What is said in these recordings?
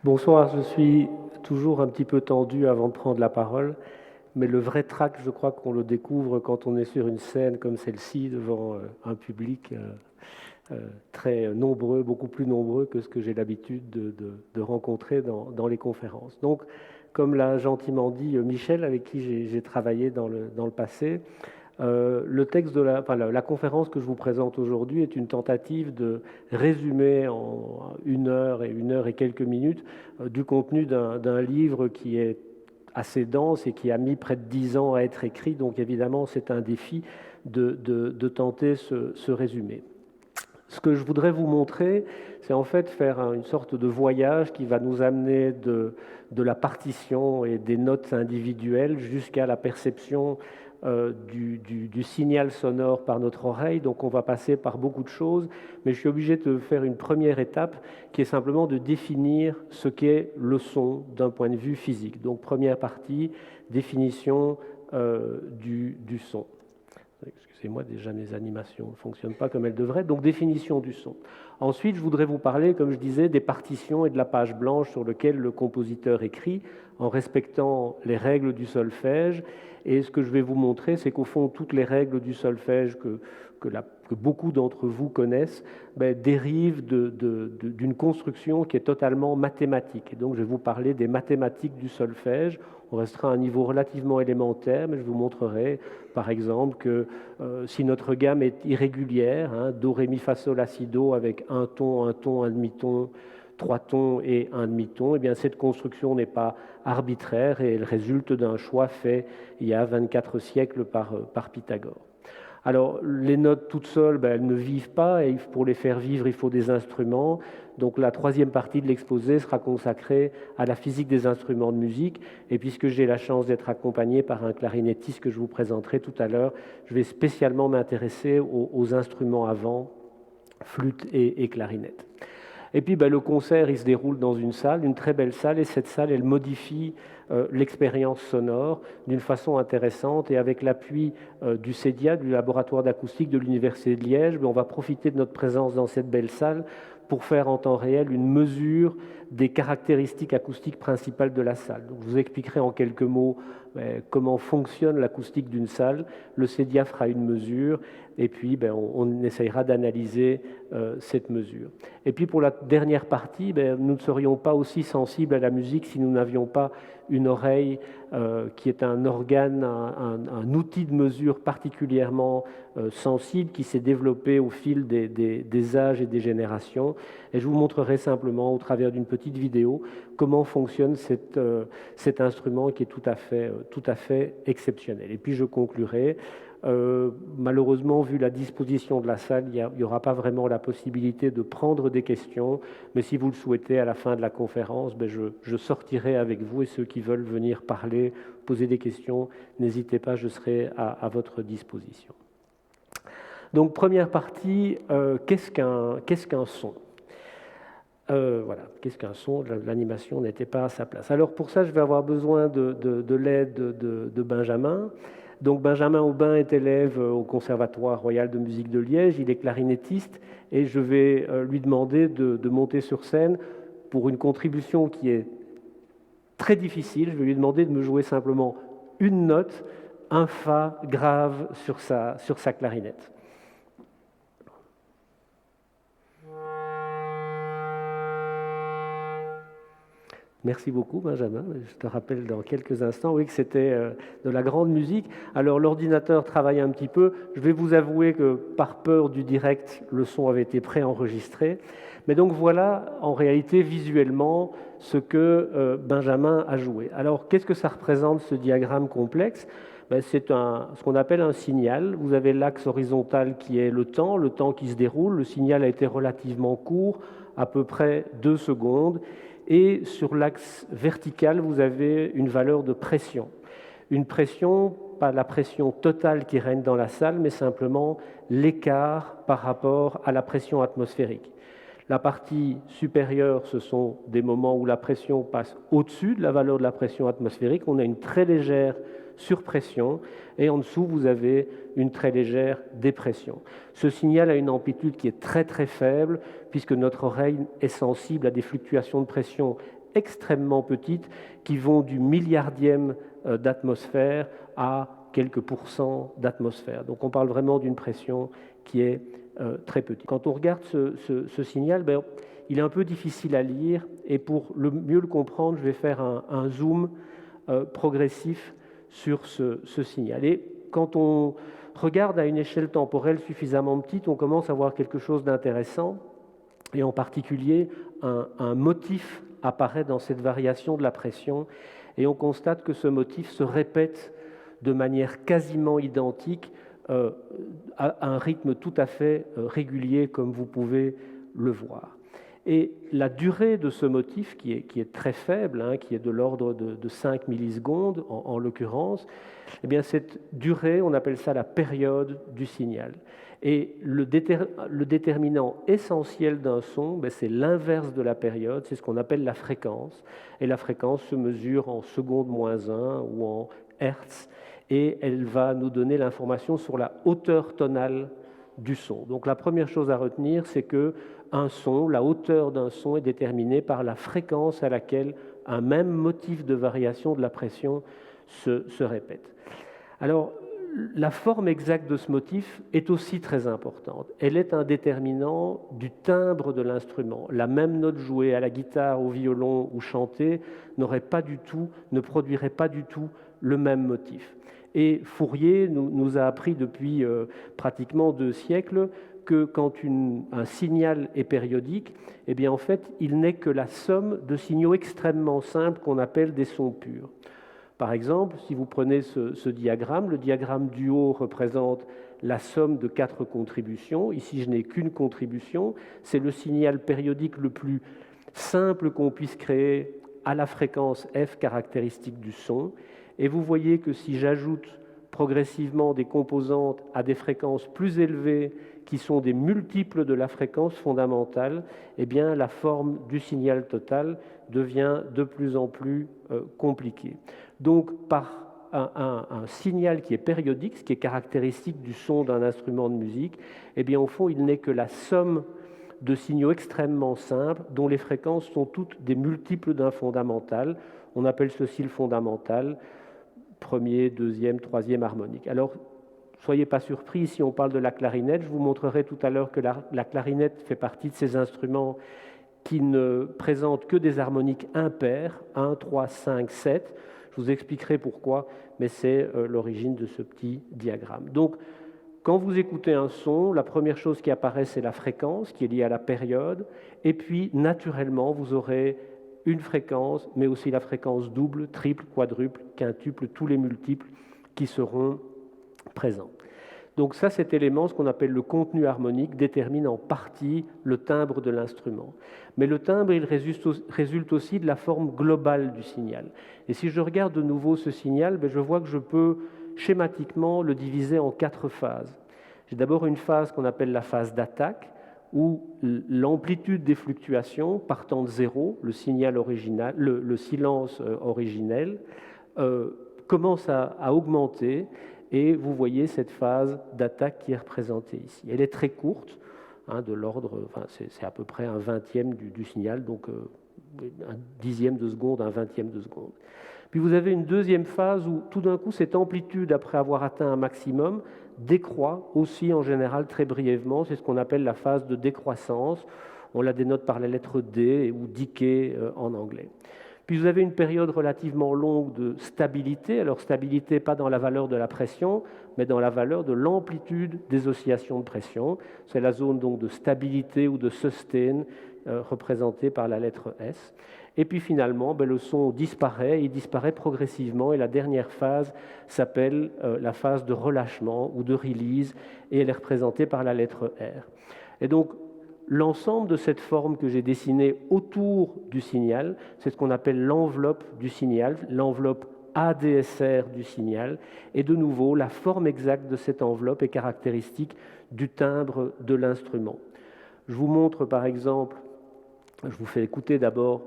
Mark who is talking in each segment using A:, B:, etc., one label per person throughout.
A: Bonsoir, je suis toujours un petit peu tendu avant de prendre la parole, mais le vrai trac, je crois qu'on le découvre quand on est sur une scène comme celle-ci, devant un public très nombreux, beaucoup plus nombreux que ce que j'ai l'habitude de rencontrer dans les conférences. Donc, comme l'a gentiment dit Michel, avec qui j'ai travaillé dans le passé, le texte de la conférence que je vous présente aujourd'hui est une tentative de résumer en 1 heure et 1 heure et quelques minutes du contenu d'un livre qui est assez dense et qui a mis près de 10 ans à être écrit. Donc évidemment, c'est un défi de tenter ce résumé. Ce que je voudrais vous montrer, c'est en fait faire une sorte de voyage qui va nous amener de la partition et des notes individuelles jusqu'à la perception du signal sonore par notre oreille. Donc on va passer par beaucoup de choses, mais je suis obligé de faire une première étape qui est simplement de définir ce qu'est le son d'un point de vue physique. Donc première partie, définition du son. Excusez-moi, déjà mes animations ne fonctionnent pas comme elles devraient. Donc définition du son. Ensuite, je voudrais vous parler, comme je disais, des partitions et de la page blanche sur laquelle le compositeur écrit en respectant les règles du solfège. Et ce que je vais vous montrer, c'est qu'au fond, toutes les règles du solfège que beaucoup d'entre vous connaissent dérivent d'une construction qui est totalement mathématique. Et donc, je vais vous parler des mathématiques du solfège. On restera à un niveau relativement élémentaire, mais je vous montrerai, par exemple, que si notre gamme est irrégulière, do, ré, mi, fa, sol, la, si, do, avec un ton, un demi-ton, 3 tons et un demi-ton, eh bien cette construction n'est pas arbitraire et elle résulte d'un choix fait il y a 24 siècles par Pythagore. Alors, les notes toutes seules, elles ne vivent pas et pour les faire vivre, il faut des instruments. Donc, la troisième partie de l'exposé sera consacrée à la physique des instruments de musique. Et puisque j'ai la chance d'être accompagné par un clarinettiste que je vous présenterai tout à l'heure, je vais spécialement m'intéresser aux instruments à vent, flûte et clarinette. Et puis le concert, il se déroule dans une salle, une très belle salle, et cette salle, elle modifie l'expérience sonore d'une façon intéressante. Et avec l'appui du CEDIA, du laboratoire d'acoustique de l'Université de Liège, on va profiter de notre présence dans cette belle salle pour faire en temps réel une mesure des caractéristiques acoustiques principales de la salle. Donc, je vous expliquerai en quelques mots comment fonctionne l'acoustique d'une salle. Le CEDIA fera une mesure et puis on essayera d'analyser cette mesure. Et puis pour la dernière partie, nous ne serions pas aussi sensibles à la musique si nous n'avions pas une oreille qui est un organe, un outil de mesure particulièrement sensible qui s'est développé au fil des âges et des générations. Et je vous montrerai simplement au travers d'une petite vidéo comment fonctionne cet instrument qui est tout à fait exceptionnel. Et puis je conclurai. Malheureusement, vu la disposition de la salle, il n'y aura pas vraiment la possibilité de prendre des questions, mais si vous le souhaitez, à la fin de la conférence, je sortirai avec vous et ceux qui veulent venir parler, poser des questions, n'hésitez pas, je serai à votre disposition. Donc, première partie, qu'est-ce qu'un son ? Voilà, qu'est-ce qu'un son ? L'animation n'était pas à sa place. Alors pour ça, je vais avoir besoin de l'aide de Benjamin. Donc Benjamin Aubin est élève au Conservatoire royal de musique de Liège, il est clarinettiste et je vais lui demander de monter sur scène pour une contribution qui est très difficile. Je vais lui demander de me jouer simplement une note, un fa grave sur sa clarinette. Merci beaucoup, Benjamin. Je te rappelle dans quelques instants, oui, que c'était de la grande musique. Alors, l'ordinateur travaille un petit peu. Je vais vous avouer que par peur du direct, le son avait été préenregistré. Mais donc, voilà, en réalité, visuellement, ce que Benjamin a joué. Alors, qu'est-ce que ça représente, ce diagramme complexe ? C'est ce qu'on appelle un signal. Vous avez l'axe horizontal qui est le temps qui se déroule. Le signal a été relativement court, à peu près 2 secondes. Et sur l'axe vertical, vous avez une valeur de pression. Une pression, pas la pression totale qui règne dans la salle, mais simplement l'écart par rapport à la pression atmosphérique. La partie supérieure, ce sont des moments où la pression passe au-dessus de la valeur de la pression atmosphérique. On a une très légère surpression et en dessous, vous avez une très légère dépression. Ce signal a une amplitude qui est très très faible puisque notre oreille est sensible à des fluctuations de pression extrêmement petites qui vont du milliardième d'atmosphère à quelques pourcents d'atmosphère. Donc on parle vraiment d'une pression qui est très petite. Quand on regarde ce signal, il est un peu difficile à lire, et pour mieux le comprendre, je vais faire un zoom progressif sur ce signal. Et quand on regarde à une échelle temporelle suffisamment petite, on commence à voir quelque chose d'intéressant, et en particulier un motif apparaît dans cette variation de la pression, et on constate que ce motif se répète de manière quasiment identique à un rythme tout à fait régulier, comme vous pouvez le voir. Et la durée de ce motif, qui est très faible, qui est de l'ordre de 5 millisecondes en l'occurrence, eh bien cette durée, on appelle ça la période du signal. Et le déterminant essentiel d'un son, c'est l'inverse de la période, c'est ce qu'on appelle la fréquence. Et la fréquence se mesure en secondes moins 1 ou en hertz, et elle va nous donner l'information sur la hauteur tonale du son. Donc la première chose à retenir, c'est que un son, la hauteur d'un son est déterminée par la fréquence à laquelle un même motif de variation de la pression se répète. Alors, la forme exacte de ce motif est aussi très importante. Elle est un déterminant du timbre de l'instrument. La même note jouée à la guitare, au violon ou chantée ne produirait pas du tout le même motif. Et Fourier nous a appris depuis pratiquement 2 siècles que quand un signal est périodique, eh bien en fait, il n'est que la somme de signaux extrêmement simples qu'on appelle des sons purs. Par exemple, si vous prenez ce diagramme, le diagramme du haut représente la somme de 4 contributions. Ici, je n'ai qu'une contribution. C'est le signal périodique le plus simple qu'on puisse créer à la fréquence F caractéristique du son. Et vous voyez que si j'ajoute progressivement des composantes à des fréquences plus élevées qui sont des multiples de la fréquence fondamentale, eh bien la forme du signal total devient de plus en plus compliquée. Donc par un signal qui est périodique, ce qui est caractéristique du son d'un instrument de musique, eh bien au fond il n'est que la somme de signaux extrêmement simples dont les fréquences sont toutes des multiples d'un fondamental. On appelle ceci le fondamental, premier, deuxième, troisième harmonique. Alors, soyez pas surpris, si on parle de la clarinette, je vous montrerai tout à l'heure que la clarinette fait partie de ces instruments qui ne présentent que des harmoniques impaires, 1, 3, 5, 7. Je vous expliquerai pourquoi, mais c'est l'origine de ce petit diagramme. Donc, quand vous écoutez un son, la première chose qui apparaît, c'est la fréquence, qui est liée à la période, et puis, naturellement, vous aurez une fréquence, mais aussi la fréquence double, triple, quadruple, quintuple, tous les multiples qui seront présents. Donc ça, cet élément, ce qu'on appelle le contenu harmonique, détermine en partie le timbre de l'instrument. Mais le timbre, il résulte aussi de la forme globale du signal. Et si je regarde de nouveau ce signal, je vois que je peux schématiquement le diviser en 4 phases. J'ai d'abord une phase qu'on appelle la phase d'attaque, où l'amplitude des fluctuations partant de zéro, le signal original, le silence originel, commence à augmenter, et vous voyez cette phase d'attaque qui est représentée ici. Elle est très courte, de l'ordre, c'est à peu près un vingtième du signal, donc un dixième de seconde, un vingtième de seconde. Puis vous avez une deuxième phase où tout d'un coup cette amplitude, après avoir atteint un maximum, décroît aussi en général très brièvement. C'est ce qu'on appelle la phase de décroissance. On la dénote par la lettre D ou decay en anglais. Puis vous avez une période relativement longue de stabilité. Alors stabilité pas dans la valeur de la pression, mais dans la valeur de l'amplitude des oscillations de pression. C'est la zone donc de stabilité ou de sustain représentée par la lettre S. Et puis finalement, le son disparaît, il disparaît progressivement, et la dernière phase s'appelle la phase de relâchement ou de release, et elle est représentée par la lettre R. Et donc, l'ensemble de cette forme que j'ai dessinée autour du signal, c'est ce qu'on appelle l'enveloppe du signal, l'enveloppe ADSR du signal, et de nouveau, la forme exacte de cette enveloppe est caractéristique du timbre de l'instrument. Je vous montre par exemple, je vous fais écouter d'abord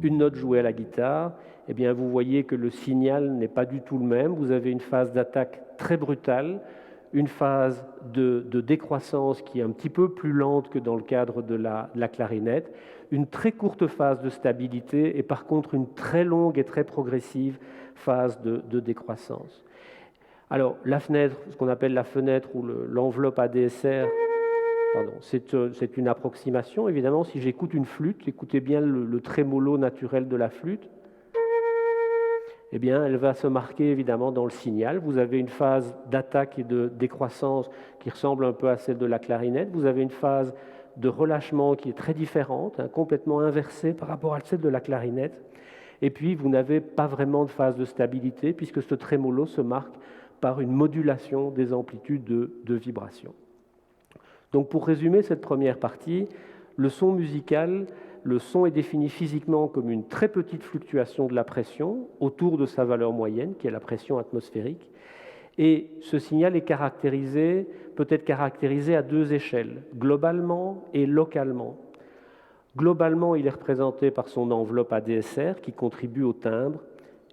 A: une note jouée à la guitare, eh bien vous voyez que le signal n'est pas du tout le même. Vous avez une phase d'attaque très brutale, une phase de décroissance qui est un petit peu plus lente que dans le cadre de la clarinette, une très courte phase de stabilité et par contre une très longue et très progressive phase de décroissance. Alors la fenêtre, ce qu'on appelle la fenêtre ou l'enveloppe ADSR, c'est une approximation. Évidemment, si j'écoute une flûte, écoutez bien le trémolo naturel de la flûte, eh bien, elle va se marquer évidemment dans le signal. Vous avez une phase d'attaque et de décroissance qui ressemble un peu à celle de la clarinette. Vous avez une phase de relâchement qui est très différente, complètement inversée par rapport à celle de la clarinette. Et puis, vous n'avez pas vraiment de phase de stabilité puisque ce trémolo se marque par une modulation des amplitudes de vibration. Donc, pour résumer cette première partie, le son musical, le son est défini physiquement comme une très petite fluctuation de la pression autour de sa valeur moyenne, qui est la pression atmosphérique. Et ce signal est peut être caractérisé à deux échelles, globalement et localement. Globalement, il est représenté par son enveloppe ADSR qui contribue au timbre,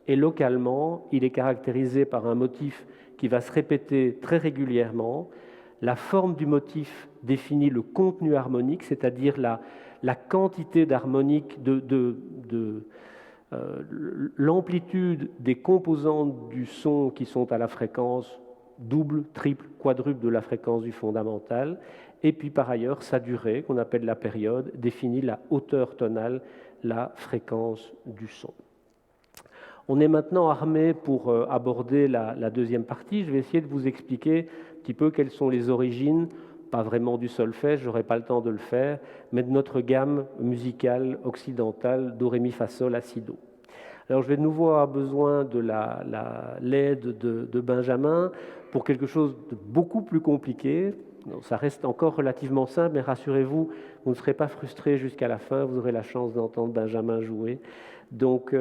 A: et localement, il est caractérisé par un motif qui va se répéter très régulièrement. La forme du motif définit le contenu harmonique, c'est-à-dire la quantité d'harmonique, l'amplitude des composantes du son qui sont à la fréquence double, triple, quadruple de la fréquence du fondamental. Et puis par ailleurs, sa durée, qu'on appelle la période, définit la hauteur tonale, la fréquence du son. On est maintenant armé pour aborder la deuxième partie. Je vais essayer de vous expliquer un petit peu quelles sont les origines, pas vraiment du solfège, je n'aurai pas le temps de le faire, mais de notre gamme musicale occidentale do, ré, mi, fa, sol, la, si, do. Alors je vais de nouveau avoir besoin de l'aide de Benjamin pour quelque chose de beaucoup plus compliqué. Non, ça reste encore relativement simple, mais rassurez-vous, vous ne serez pas frustrés jusqu'à la fin, vous aurez la chance d'entendre Benjamin jouer. Donc,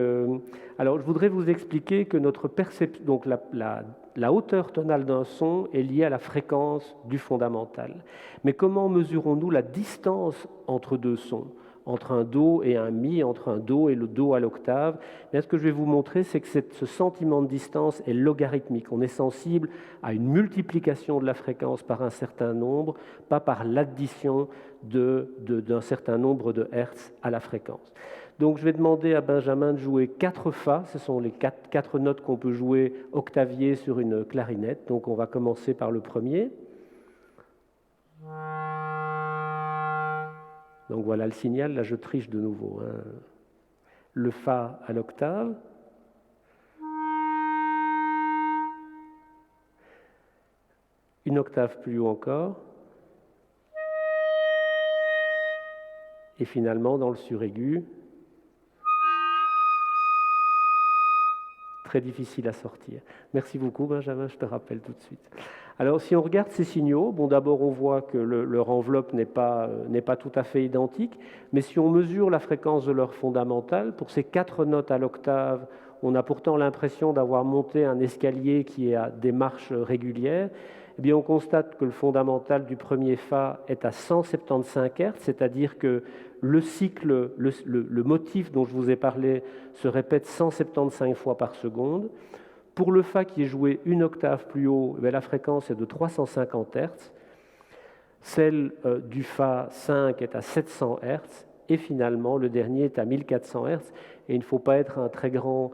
A: alors je voudrais vous expliquer que notre perception, donc la hauteur tonale d'un son est liée à la fréquence du fondamental. Mais comment mesurons-nous la distance entre deux sons, entre un do et un mi, entre un do et le do à l'octave? Ce que je vais vous montrer, c'est que ce sentiment de distance est logarithmique. On est sensible à une multiplication de la fréquence par un certain nombre, pas par l'addition d'un certain nombre de hertz à la fréquence. Donc je vais demander à Benjamin de jouer 4 Fa, ce sont les quatre notes qu'on peut jouer octaviées sur une clarinette. Donc on va commencer par le premier. Donc voilà le signal, là je triche de nouveau. Le Fa à l'octave. Une octave plus haut encore. Et finalement dans le suraigu. Très difficile à sortir. Merci beaucoup Benjamin, je te rappelle tout de suite. Alors si on regarde ces signaux, bon d'abord on voit que leur enveloppe n'est pas tout à fait identique, mais si on mesure la fréquence de leur fondamentale, pour ces 4 notes à l'octave, on a pourtant l'impression d'avoir monté un escalier qui est à des marches régulières. Eh bien on constate que le fondamental du premier Fa est à 175 Hz, c'est-à-dire que le cycle, le motif dont je vous ai parlé se répète 175 fois par seconde. Pour le Fa qui est joué une octave plus haut, la fréquence est de 350 Hz. Celle du Fa 5 est à 700 Hz. Et finalement, le dernier est à 1400 Hz. Et il ne faut pas être un très grand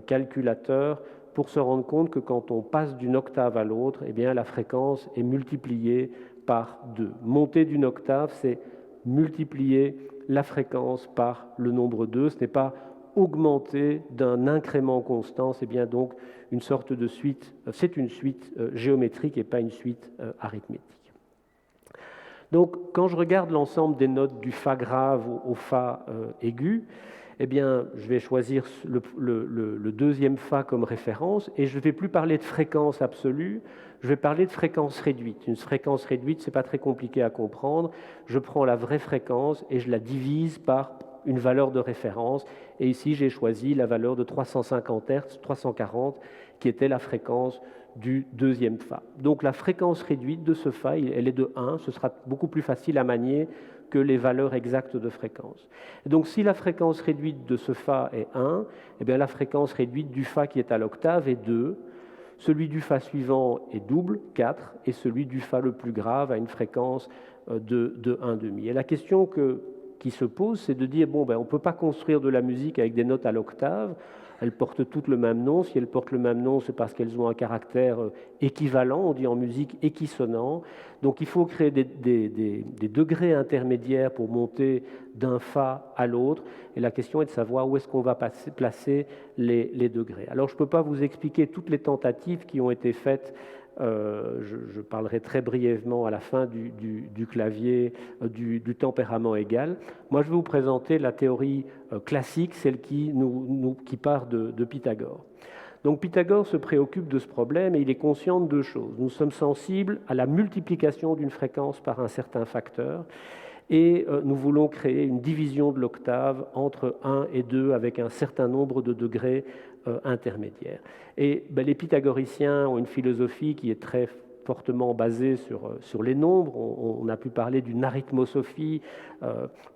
A: calculateur pour se rendre compte que quand on passe d'une octave à l'autre, eh bien, la fréquence est multipliée par 2. Monter d'une octave, c'est multiplier la fréquence par le nombre 2. Ce n'est pas augmenter d'un incrément constant, c'est bien donc une sorte de suite, c'est une suite géométrique et pas une suite arithmétique. Donc quand je regarde l'ensemble des notes du Fa grave au Fa aigu, eh bien, je vais choisir le deuxième Fa comme référence et je ne vais plus parler de fréquence absolue, je vais parler de fréquence réduite. Une fréquence réduite, ce n'est pas très compliqué à comprendre. Je prends la vraie fréquence et je la divise par une valeur de référence. Et ici, j'ai choisi la valeur de 350 Hz, 340, qui était la fréquence du deuxième Fa. Donc la fréquence réduite de ce Fa, elle est de 1. Ce sera beaucoup plus facile à manier que les valeurs exactes de fréquence. Et donc si la fréquence réduite de ce Fa est 1, eh bien la fréquence réduite du Fa qui est à l'octave est 2. Celui du Fa suivant est double, 4, et celui du Fa le plus grave a une fréquence de 1,5. Et la question qui se pose, c'est de dire, bon, on ne peut pas construire de la musique avec des notes à l'octave, elles portent toutes le même nom. Si elles portent le même nom, c'est parce qu'elles ont un caractère équivalent, on dit en musique équisonnant. Donc il faut créer des degrés intermédiaires pour monter d'un Fa à l'autre. Et la question est de savoir où est-ce qu'on va placer les degrés. Alors je ne peux pas vous expliquer toutes les tentatives qui ont été faites. Je parlerai très brièvement à la fin du clavier du tempérament égal. Moi, je vais vous présenter la théorie classique, celle qui part de Pythagore. Donc Pythagore se préoccupe de ce problème et il est conscient de deux choses. Nous sommes sensibles à la multiplication d'une fréquence par un certain facteur et nous voulons créer une division de l'octave entre 1 et 2 avec un certain nombre de degrés intermédiaires. Et les pythagoriciens ont une philosophie qui est très fortement basée sur les nombres. On a pu parler d'une arithmosophie.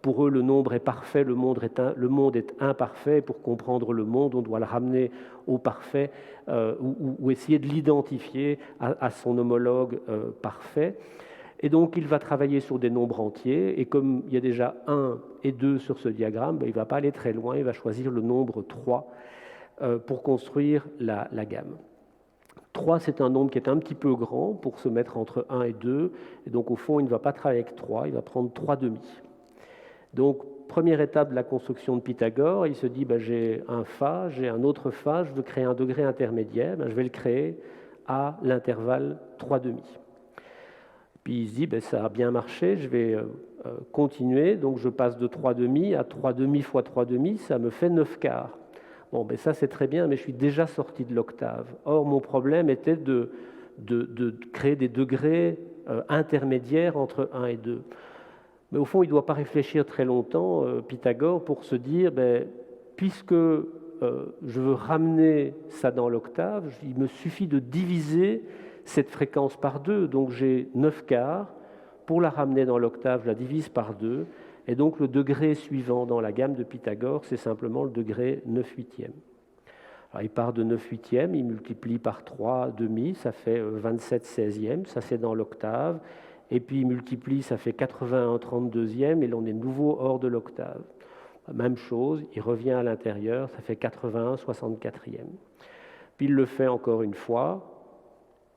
A: Pour eux, le nombre est parfait, le monde est imparfait. Pour comprendre le monde, on doit le ramener au parfait ou essayer de l'identifier à son homologue parfait. Et donc, il va travailler sur des nombres entiers. Et comme il y a déjà 1 et 2 sur ce diagramme, il ne va pas aller très loin. Il va choisir le nombre 3 pour construire la gamme. 3, c'est un nombre qui est un petit peu grand pour se mettre entre 1 et 2. Et donc, au fond, il ne va pas travailler avec 3, il va prendre 3 demi. Donc, première étape de la construction de Pythagore, il se dit, j'ai un Fa, j'ai un autre Fa, je veux créer un degré intermédiaire, je vais le créer à l'intervalle 3 demi. Puis il se dit, ça a bien marché, je vais continuer, donc je passe de 3 demi à 3 demi fois 3 demi, ça me fait 9 quarts. Bon, ça c'est très bien, mais je suis déjà sorti de l'octave. Or, mon problème était de créer des degrés intermédiaires entre 1 et 2. Mais au fond, il ne doit pas réfléchir très longtemps, Pythagore, pour se dire, puisque je veux ramener ça dans l'octave, il me suffit de diviser cette fréquence par 2. Donc j'ai 9 quarts. Pour la ramener dans l'octave, je la divise par 2. Et donc le degré suivant dans la gamme de Pythagore, c'est simplement le degré 9/8. Alors, il part de 9/8, il multiplie par 3 demi, ça fait 27/16, ça c'est dans l'octave. Et puis il multiplie, ça fait 81/32, et là on est de nouveau hors de l'octave. Même chose, il revient à l'intérieur, ça fait 81/64. Puis il le fait encore une fois,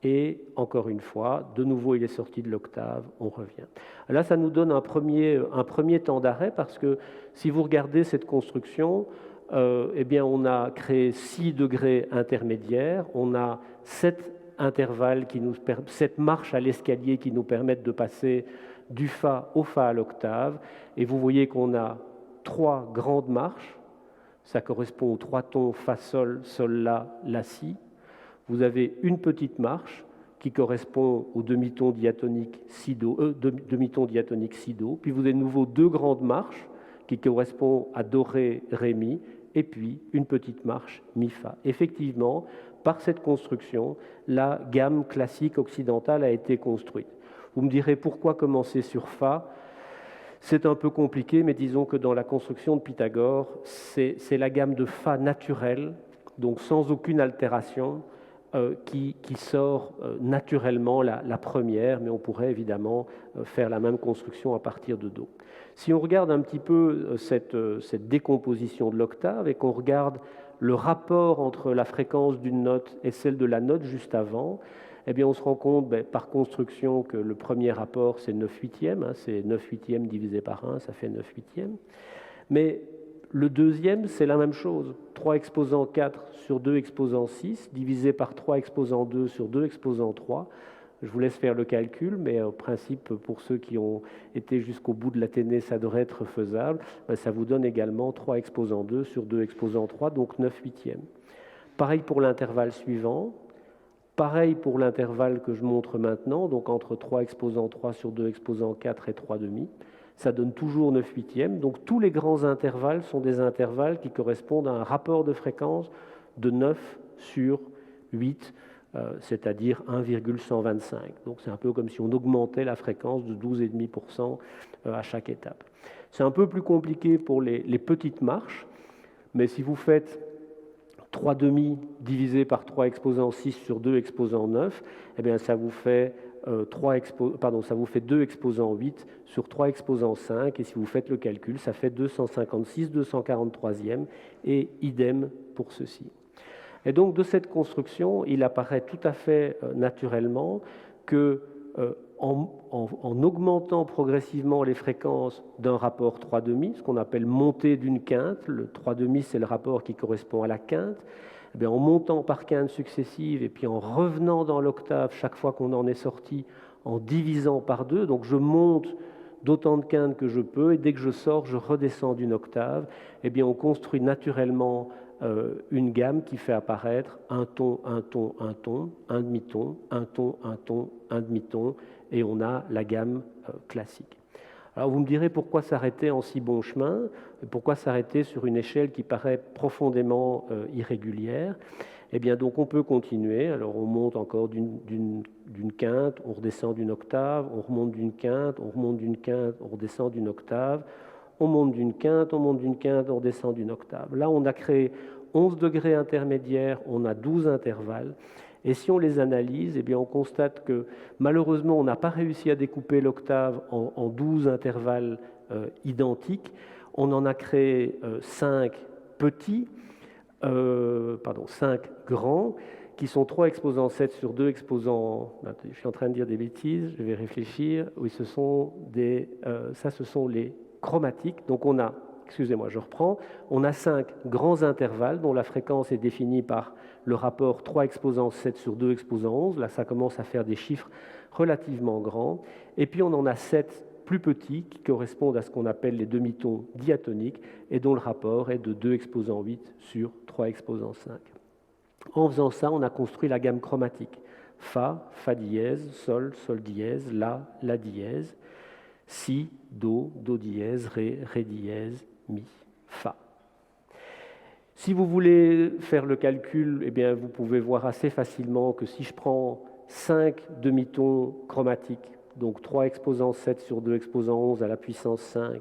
A: et encore une fois, de nouveau il est sorti de l'octave, on revient. Là, ça nous donne un premier temps d'arrêt, parce que si vous regardez cette construction, on a créé 6 degrés intermédiaires, on a 7 intervalles, 7 marches à l'escalier qui nous permettent de passer du Fa au Fa à l'octave, et vous voyez qu'on a 3 grandes marches, ça correspond aux 3 tons Fa, Sol, Sol, La, La, Si. Vous avez une petite marche qui correspond au demi-ton diatonique Si-Do, Si-Do. Puis vous avez de nouveau 2 grandes marches qui correspondent à Do, Ré, Ré, Mi, et puis une petite marche Mi-Fa. Effectivement, par cette construction, la gamme classique occidentale a été construite. Vous me direz pourquoi commencer sur Fa? C'est un peu compliqué, mais disons que dans la construction de Pythagore, c'est la gamme de Fa naturelle, donc sans aucune altération, qui sort naturellement la première, mais on pourrait évidemment faire la même construction à partir de Do. Si on regarde un petit peu cette décomposition de l'octave et qu'on regarde le rapport entre la fréquence d'une note et celle de la note juste avant, on se rend compte par construction que le premier rapport c'est 9/8, c'est 9/8 divisé par 1, ça fait 9/8. Mais le deuxième, c'est la même chose. 3 exposant 4 sur 2 exposant 6, divisé par 3 exposant 2 sur 2 exposant 3. Je vous laisse faire le calcul, mais au principe, pour ceux qui ont été jusqu'au bout de l'Athénée, ça devrait être faisable. Ça vous donne également 3 exposant 2 sur 2 exposant 3, donc 9/8. Pareil pour l'intervalle suivant. Pareil pour l'intervalle que je montre maintenant, donc entre 3 exposant 3 sur 2 exposant 4 et 3 demi. Ça donne toujours 9/8. Donc tous les grands intervalles sont des intervalles qui correspondent à un rapport de fréquence de 9 sur 8, c'est-à-dire 1,125. Donc c'est un peu comme si on augmentait la fréquence de 12,5% à chaque étape. C'est un peu plus compliqué pour les petites marches, mais si vous faites 3 demi divisé par 3 exposant 6 sur 2 exposant 9, eh bien, ça vous fait 2 exposant 8 sur 3 exposant 5, et si vous faites le calcul, ça fait 256, 243e, et idem pour ceci. Et donc, de cette construction, il apparaît tout à fait naturellement que en augmentant progressivement les fréquences d'un rapport 3 demi, ce qu'on appelle montée d'une quinte, le 3 demi c'est le rapport qui correspond à la quinte, eh bien, en montant par quintes successives et puis en revenant dans l'octave chaque fois qu'on en est sorti, en divisant par 2, donc je monte d'autant de quintes que je peux et dès que je sors, je redescends d'une octave, eh bien, on construit naturellement une gamme qui fait apparaître un ton, un ton, un ton, un demi-ton, un ton, un ton, un demi-ton, et on a la gamme classique. Alors vous me direz pourquoi s'arrêter en si bon chemin, pourquoi s'arrêter sur une échelle qui paraît profondément irrégulière. Eh bien donc on peut continuer, alors on monte encore d'une quinte, on redescend d'une octave, on remonte d'une quinte, on remonte d'une quinte, on redescend d'une octave, on monte d'une quinte, on monte d'une quinte, on redescend d'une octave. Là on a créé 11 degrés intermédiaires, on a 12 intervalles. Et si on les analyse, eh bien on constate que malheureusement, on n'a pas réussi à découper l'octave en 12 intervalles identiques. On en a créé 5 petits, 5 grands, qui sont 3 exposants 7 sur 2 exposants... Je suis en train de dire des bêtises, je vais réfléchir. Oui, ce sont les chromatiques. Donc on a, excusez-moi, je reprends, on a 5 grands intervalles dont la fréquence est définie par le rapport 3 exposants 7 sur 2 exposants 11, là ça commence à faire des chiffres relativement grands, et puis on en a 7 plus petits qui correspondent à ce qu'on appelle les demi-tons diatoniques et dont le rapport est de 2 exposants 8 sur 3 exposants 5. En faisant ça, on a construit la gamme chromatique. Fa, Fa dièse, Sol, Sol dièse, La dièse, Si, Do, Do dièse, Ré dièse, Mi, Fa. Si vous voulez faire le calcul, eh bien, vous pouvez voir assez facilement que si je prends 5 demi-tons chromatiques, donc 3 exposants 7 sur 2 exposants 11 à la puissance 5,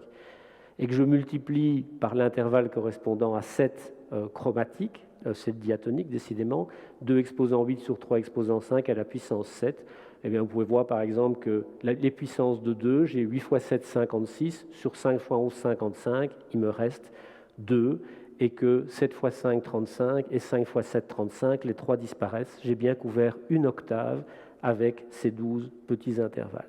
A: et que je multiplie par l'intervalle correspondant à 7 chromatiques, 7 diatoniques décidément, 2 exposants 8 sur 3 exposants 5 à la puissance 7, eh bien, vous pouvez voir par exemple que les puissances de 2, j'ai 8 fois 7, 56, sur 5 fois 11, 55, il me reste 2, et que 7 fois 5, 35, et 5 fois 7, 35, les 3 disparaissent. J'ai bien couvert une octave avec ces 12 petits intervalles.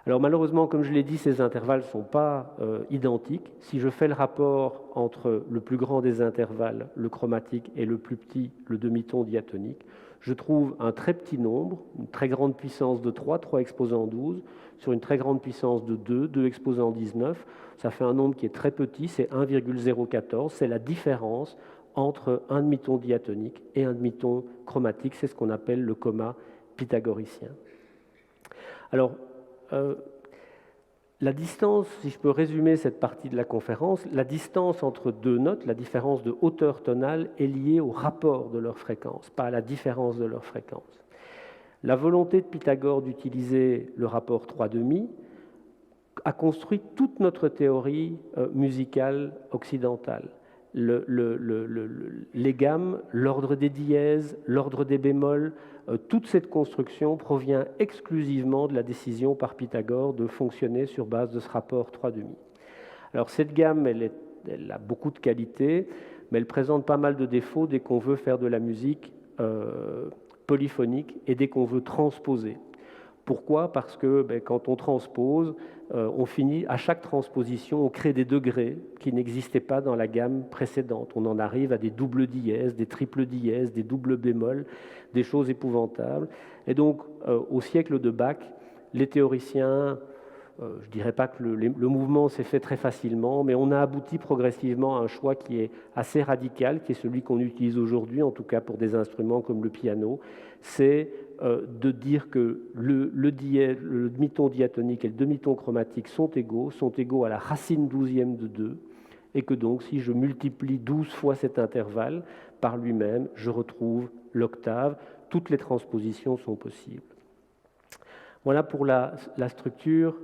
A: Alors malheureusement, comme je l'ai dit, ces intervalles ne sont pas identiques. Si je fais le rapport entre le plus grand des intervalles, le chromatique, et le plus petit, le demi-ton diatonique, je trouve un très petit nombre, une très grande puissance de 3, 3 exposant 12, sur une très grande puissance de 2, 2 exposant 19. Ça fait un nombre qui est très petit, c'est 1,014. C'est la différence entre un demi-ton diatonique et un demi-ton chromatique. C'est ce qu'on appelle le comma pythagoricien. Alors, la distance, si je peux résumer cette partie de la conférence, la distance entre deux notes, la différence de hauteur tonale est liée au rapport de leur fréquence, pas à la différence de leur fréquence. La volonté de Pythagore d'utiliser le rapport 3 demi a construit toute notre théorie musicale occidentale. Les gammes, l'ordre des dièses, l'ordre des bémols, toute cette construction provient exclusivement de la décision par Pythagore de fonctionner sur base de ce rapport 3 demi. Alors cette gamme, elle a beaucoup de qualités, mais elle présente pas mal de défauts dès qu'on veut faire de la musique polyphonique et dès qu'on veut transposer. Pourquoi ? Parce que quand on transpose, on finit, à chaque transposition, on crée des degrés qui n'existaient pas dans la gamme précédente. On en arrive à des doubles dièses, des triples dièses, des doubles bémols, des choses épouvantables. Et donc, au siècle de Bach, les théoriciens, je ne dirais pas que le mouvement s'est fait très facilement, mais on a abouti progressivement à un choix qui est assez radical, qui est celui qu'on utilise aujourd'hui, en tout cas pour des instruments comme le piano, c'est de dire que le demi-ton diatonique et le demi-ton chromatique sont égaux à la racine 12e de 2, et que donc si je multiplie 12 fois cet intervalle par lui-même, je retrouve l'octave. Toutes les transpositions sont possibles. Voilà pour la structure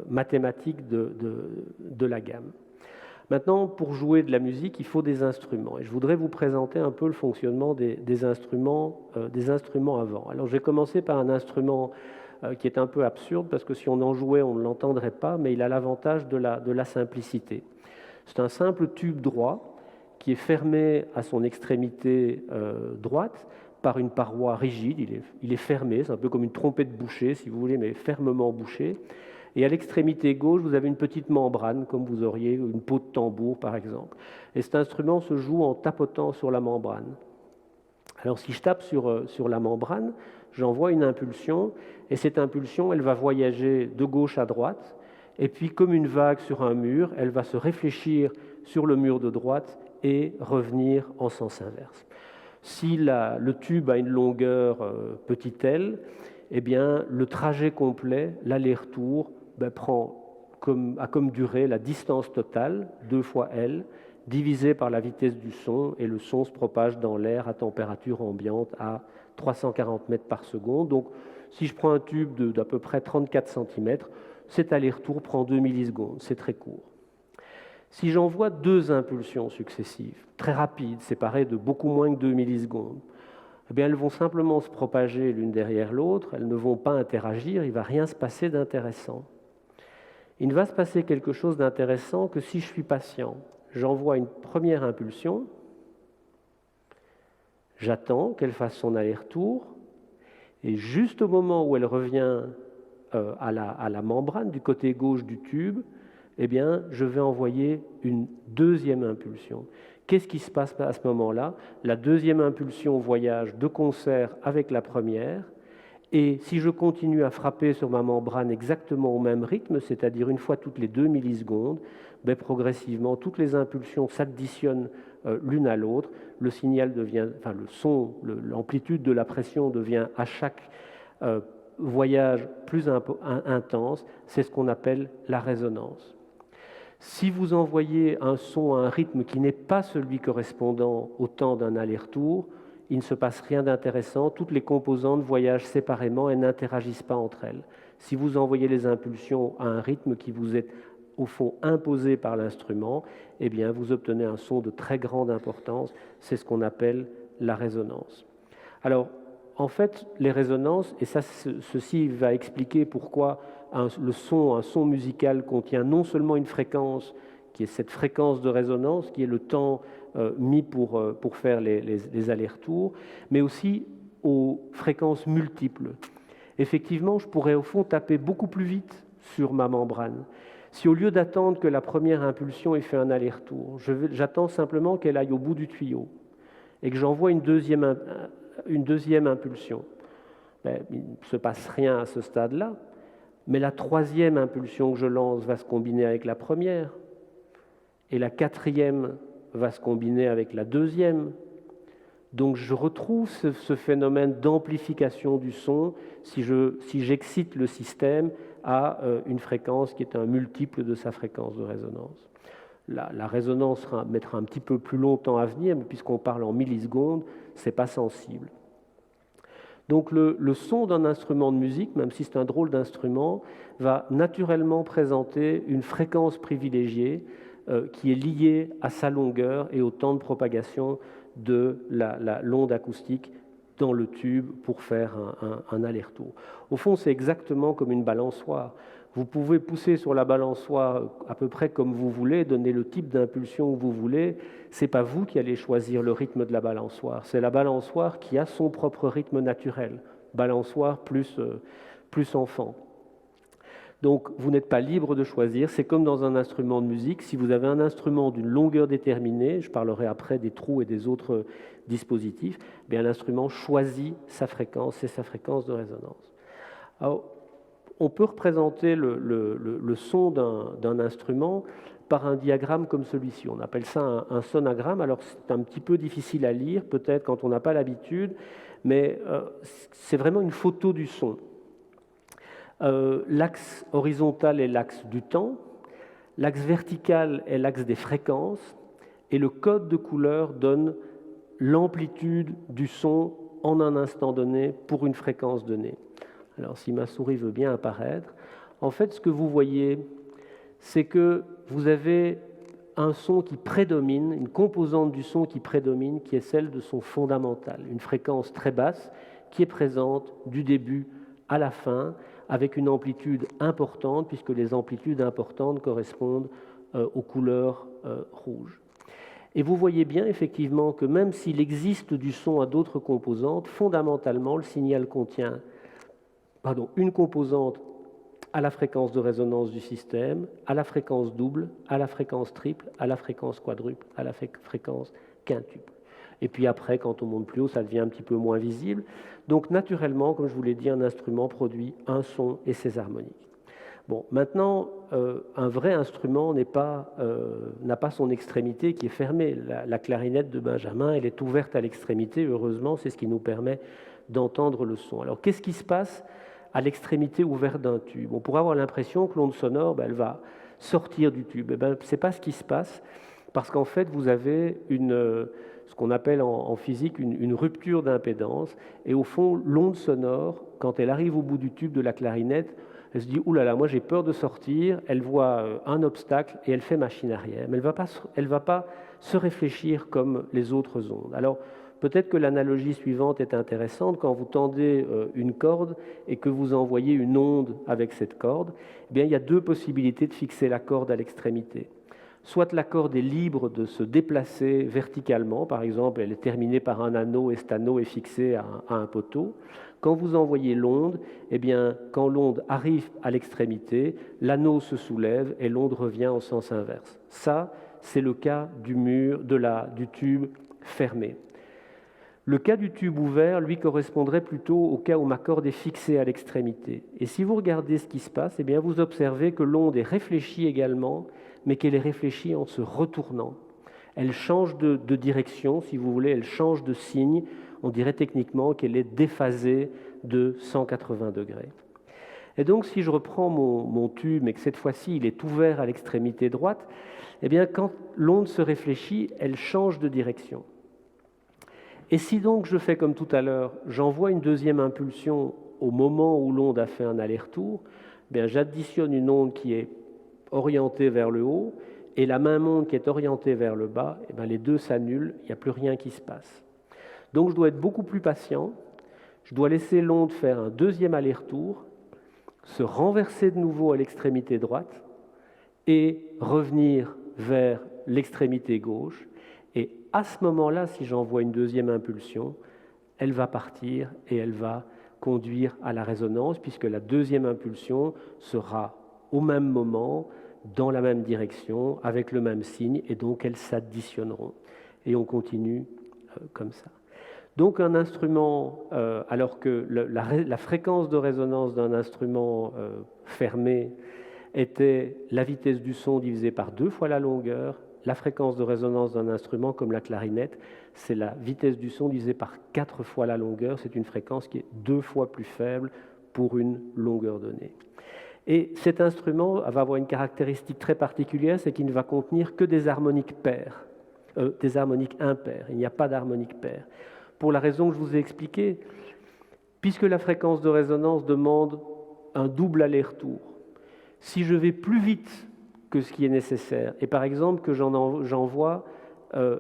A: mathématique de la gamme. Maintenant, pour jouer de la musique, il faut des instruments. Et je voudrais vous présenter un peu le fonctionnement des instruments avant. Alors, je vais commencer par un instrument qui est un peu absurde, parce que si on en jouait, on ne l'entendrait pas, mais il a l'avantage de la simplicité. C'est un simple tube droit qui est fermé à son extrémité droite par une paroi rigide. Il est fermé, c'est un peu comme une trompette bouchée, si vous voulez, mais fermement bouchée. Et à l'extrémité gauche, vous avez une petite membrane, comme vous auriez une peau de tambour, par exemple. Et cet instrument se joue en tapotant sur la membrane. Alors, si je tape sur la membrane, j'envoie une impulsion, et cette impulsion, elle va voyager de gauche à droite, et puis, comme une vague sur un mur, elle va se réfléchir sur le mur de droite et revenir en sens inverse. Si le tube a une longueur petite L, eh bien, le trajet complet, l'aller-retour, a comme durée la distance totale, 2 fois L, divisé par la vitesse du son, et le son se propage dans l'air à température ambiante à 340 mètres par seconde. Donc, si je prends un tube d'à peu près 34 cm, cet aller-retour prend 2 millisecondes, c'est très court. Si j'envoie 2 impulsions successives, très rapides, séparées de beaucoup moins que 2 millisecondes, eh bien, elles vont simplement se propager l'une derrière l'autre, elles ne vont pas interagir, il ne va rien se passer d'intéressant. Il ne va se passer quelque chose d'intéressant que si je suis patient. J'envoie une première impulsion, j'attends qu'elle fasse son aller-retour, et juste au moment où elle revient à la membrane du côté gauche du tube, eh bien, je vais envoyer une deuxième impulsion. Qu'est-ce qui se passe à ce moment-là? La deuxième impulsion voyage de concert avec la première, et si je continue à frapper sur ma membrane exactement au même rythme, c'est-à-dire une fois toutes les 2 millisecondes, progressivement, toutes les impulsions s'additionnent l'une à l'autre, le signal devient, enfin le son, l'amplitude de la pression devient à chaque voyage plus intense, c'est ce qu'on appelle la résonance. Si vous envoyez un son à un rythme qui n'est pas celui correspondant au temps d'un aller-retour, il ne se passe rien d'intéressant, toutes les composantes voyagent séparément et n'interagissent pas entre elles. Si vous envoyez les impulsions à un rythme qui vous est au fond imposé par l'instrument, eh bien vous obtenez un son de très grande importance, c'est ce qu'on appelle la résonance. Alors, en fait, les résonances, et ça, ceci va expliquer pourquoi un son musical contient non seulement une fréquence, qui est cette fréquence de résonance, qui est le temps mis pour faire les allers-retours, mais aussi aux fréquences multiples. Effectivement, je pourrais au fond taper beaucoup plus vite sur ma membrane. Si au lieu d'attendre que la première impulsion ait fait un aller-retour, j'attends simplement qu'elle aille au bout du tuyau et que j'envoie une deuxième impulsion, il ne se passe rien à ce stade-là, mais la troisième impulsion que je lance va se combiner avec la première, et la quatrième va se combiner avec la deuxième. Donc je retrouve ce phénomène d'amplification du son si j'excite le système à une fréquence qui est un multiple de sa fréquence de résonance. La résonance mettra un petit peu plus longtemps à venir, mais puisqu'on parle en millisecondes, ce n'est pas sensible. Donc le son d'un instrument de musique, même si c'est un drôle d'instrument, va naturellement présenter une fréquence privilégiée qui est liée à sa longueur et au temps de propagation de l'onde acoustique dans le tube pour faire un aller-retour. Au fond, c'est exactement comme une balançoire. Vous pouvez pousser sur la balançoire à peu près comme vous voulez, donner le type d'impulsion que vous voulez. Ce n'est pas vous qui allez choisir le rythme de la balançoire, c'est la balançoire qui a son propre rythme naturel. Balançoire plus enfant. Donc vous n'êtes pas libre de choisir, c'est comme dans un instrument de musique. Si vous avez un instrument d'une longueur déterminée, je parlerai après des trous et des autres dispositifs, bien l'instrument choisit sa fréquence et sa fréquence de résonance. Alors, on peut représenter le son d'un instrument par un diagramme comme celui-ci. On appelle ça un sonogramme. Alors c'est un petit peu difficile à lire, peut-être quand on n'a pas l'habitude, mais c'est vraiment une photo du son. L'axe horizontal est l'axe du temps, l'axe vertical est l'axe des fréquences, et le code de couleur donne l'amplitude du son en un instant donné pour une fréquence donnée. Alors si ma souris veut bien apparaître, en fait ce que vous voyez, c'est que vous avez un son qui prédomine, une composante du son qui prédomine, qui est celle de son fondamental, une fréquence très basse qui est présente du début à la fin, avec une amplitude importante, puisque les amplitudes importantes correspondent aux couleurs rouges. Et vous voyez bien effectivement que même s'il existe du son à d'autres composantes, fondamentalement le signal contient une composante à la fréquence de résonance du système, à la fréquence double, à la fréquence triple, à la fréquence quadruple, à la fréquence quintuple. Et puis après, quand on monte plus haut, ça devient un petit peu moins visible. Donc naturellement, comme je vous l'ai dit, un instrument produit un son et ses harmoniques. Bon, maintenant, un vrai instrument n'a pas son extrémité qui est fermée. La clarinette de Benjamin, elle est ouverte à l'extrémité, heureusement, c'est ce qui nous permet d'entendre le son. Alors, qu'est-ce qui se passe à l'extrémité ouverte d'un tube? On pourrait avoir l'impression que l'onde sonore, elle va sortir du tube. Ce n'est pas ce qui se passe, parce qu'en fait, vous avez ce qu'on appelle en physique une rupture d'impédance, et au fond, l'onde sonore, quand elle arrive au bout du tube de la clarinette, elle se dit « Ouh là là, moi j'ai peur de sortir », elle voit un obstacle et elle fait machine arrière. Mais elle ne va pas se réfléchir comme les autres ondes. Alors, peut-être que l'analogie suivante est intéressante. Quand vous tendez une corde et que vous envoyez une onde avec cette corde, eh bien, il y a deux possibilités de fixer la corde à l'extrémité. Soit la corde est libre de se déplacer verticalement, par exemple, elle est terminée par un anneau et cet anneau est fixé à un poteau. Quand vous envoyez l'onde, eh bien, quand l'onde arrive à l'extrémité, l'anneau se soulève et l'onde revient en sens inverse. Ça, c'est le cas du mur, du tube fermé. Le cas du tube ouvert, lui, correspondrait plutôt au cas où ma corde est fixée à l'extrémité. Et si vous regardez ce qui se passe, eh bien, vous observez que l'onde est réfléchie également, mais qu'elle est réfléchie en se retournant. Elle change de direction, si vous voulez, elle change de signe. On dirait techniquement qu'elle est déphasée de 180 degrés. Et donc, si je reprends mon tube, mais que cette fois-ci, il est ouvert à l'extrémité droite, eh bien, quand l'onde se réfléchit, elle change de direction. Et si donc je fais comme tout à l'heure, j'envoie une deuxième impulsion au moment où l'onde a fait un aller-retour, eh bien, j'additionne une onde qui est orientée vers le haut et la même onde qui est orientée vers le bas, eh bien, les deux s'annulent, il n'y a plus rien qui se passe. Donc je dois être beaucoup plus patient, je dois laisser l'onde faire un deuxième aller-retour, se renverser de nouveau à l'extrémité droite et revenir vers l'extrémité gauche. Et à ce moment-là, si j'envoie une deuxième impulsion, elle va partir et elle va conduire à la résonance, puisque la deuxième impulsion sera au même moment, dans la même direction, avec le même signe, et donc elles s'additionneront. Et on continue comme ça. Donc un instrument, alors que la fréquence de résonance d'un instrument fermé était la vitesse du son divisée par 2 fois la longueur, la fréquence de résonance d'un instrument comme la clarinette, c'est la vitesse du son divisée par 4 fois la longueur. C'est une fréquence qui est 2 fois plus faible pour une longueur donnée. Et cet instrument va avoir une caractéristique très particulière, c'est qu'il ne va contenir que des harmoniques paires, des harmoniques impaires. Il n'y a pas d'harmonique paire. Pour la raison que je vous ai expliquée, puisque la fréquence de résonance demande un double aller-retour, si je vais plus vite que ce qui est nécessaire, et par exemple que j'envoie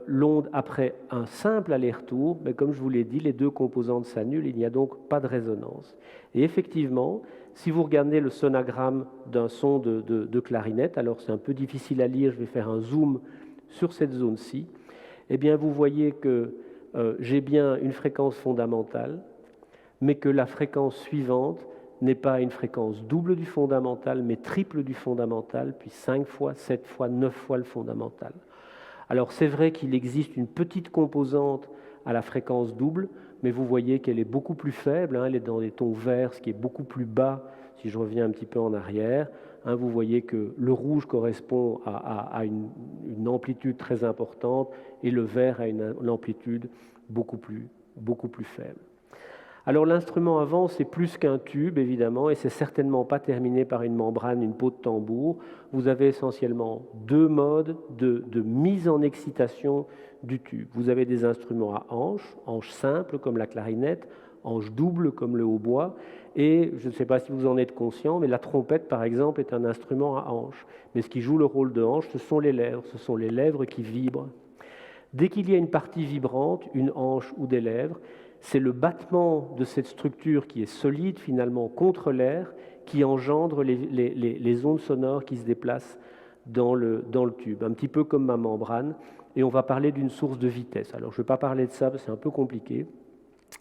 A: l'onde après un simple aller-retour, mais comme je vous l'ai dit, les deux composantes s'annulent, il n'y a donc pas de résonance. Et effectivement, si vous regardez le sonogramme d'un son de clarinette, alors c'est un peu difficile à lire, je vais faire un zoom sur cette zone-ci, eh bien vous voyez que j'ai bien une fréquence fondamentale, mais que la fréquence suivante n'est pas une fréquence double du fondamental, mais triple du fondamental, puis 5 fois, 7 fois, 9 fois le fondamental. Alors c'est vrai qu'il existe une petite composante à la fréquence double, mais vous voyez qu'elle est beaucoup plus faible, elle est dans des tons verts, ce qui est beaucoup plus bas, si je reviens un petit peu en arrière. Vous voyez que le rouge correspond à une amplitude très importante, et le vert a une amplitude beaucoup plus faible. Alors l'instrument avant, c'est plus qu'un tube, évidemment, et c'est certainement pas terminé par une membrane, une peau de tambour. Vous avez essentiellement deux modes de mise en excitation du tube. Vous avez des instruments à hanches simples comme la clarinette, hanches doubles comme le hautbois, et je ne sais pas si vous en êtes conscient, mais la trompette par exemple est un instrument à hanches. Mais ce qui joue le rôle de hanche, ce sont les lèvres qui vibrent. Dès qu'il y a une partie vibrante, une hanche ou des lèvres, c'est le battement de cette structure qui est solide finalement contre l'air qui engendre les ondes sonores qui se déplacent dans le tube, un petit peu comme ma membrane, et on va parler d'une source de vitesse. Alors je ne vais pas parler de ça, parce que c'est un peu compliqué.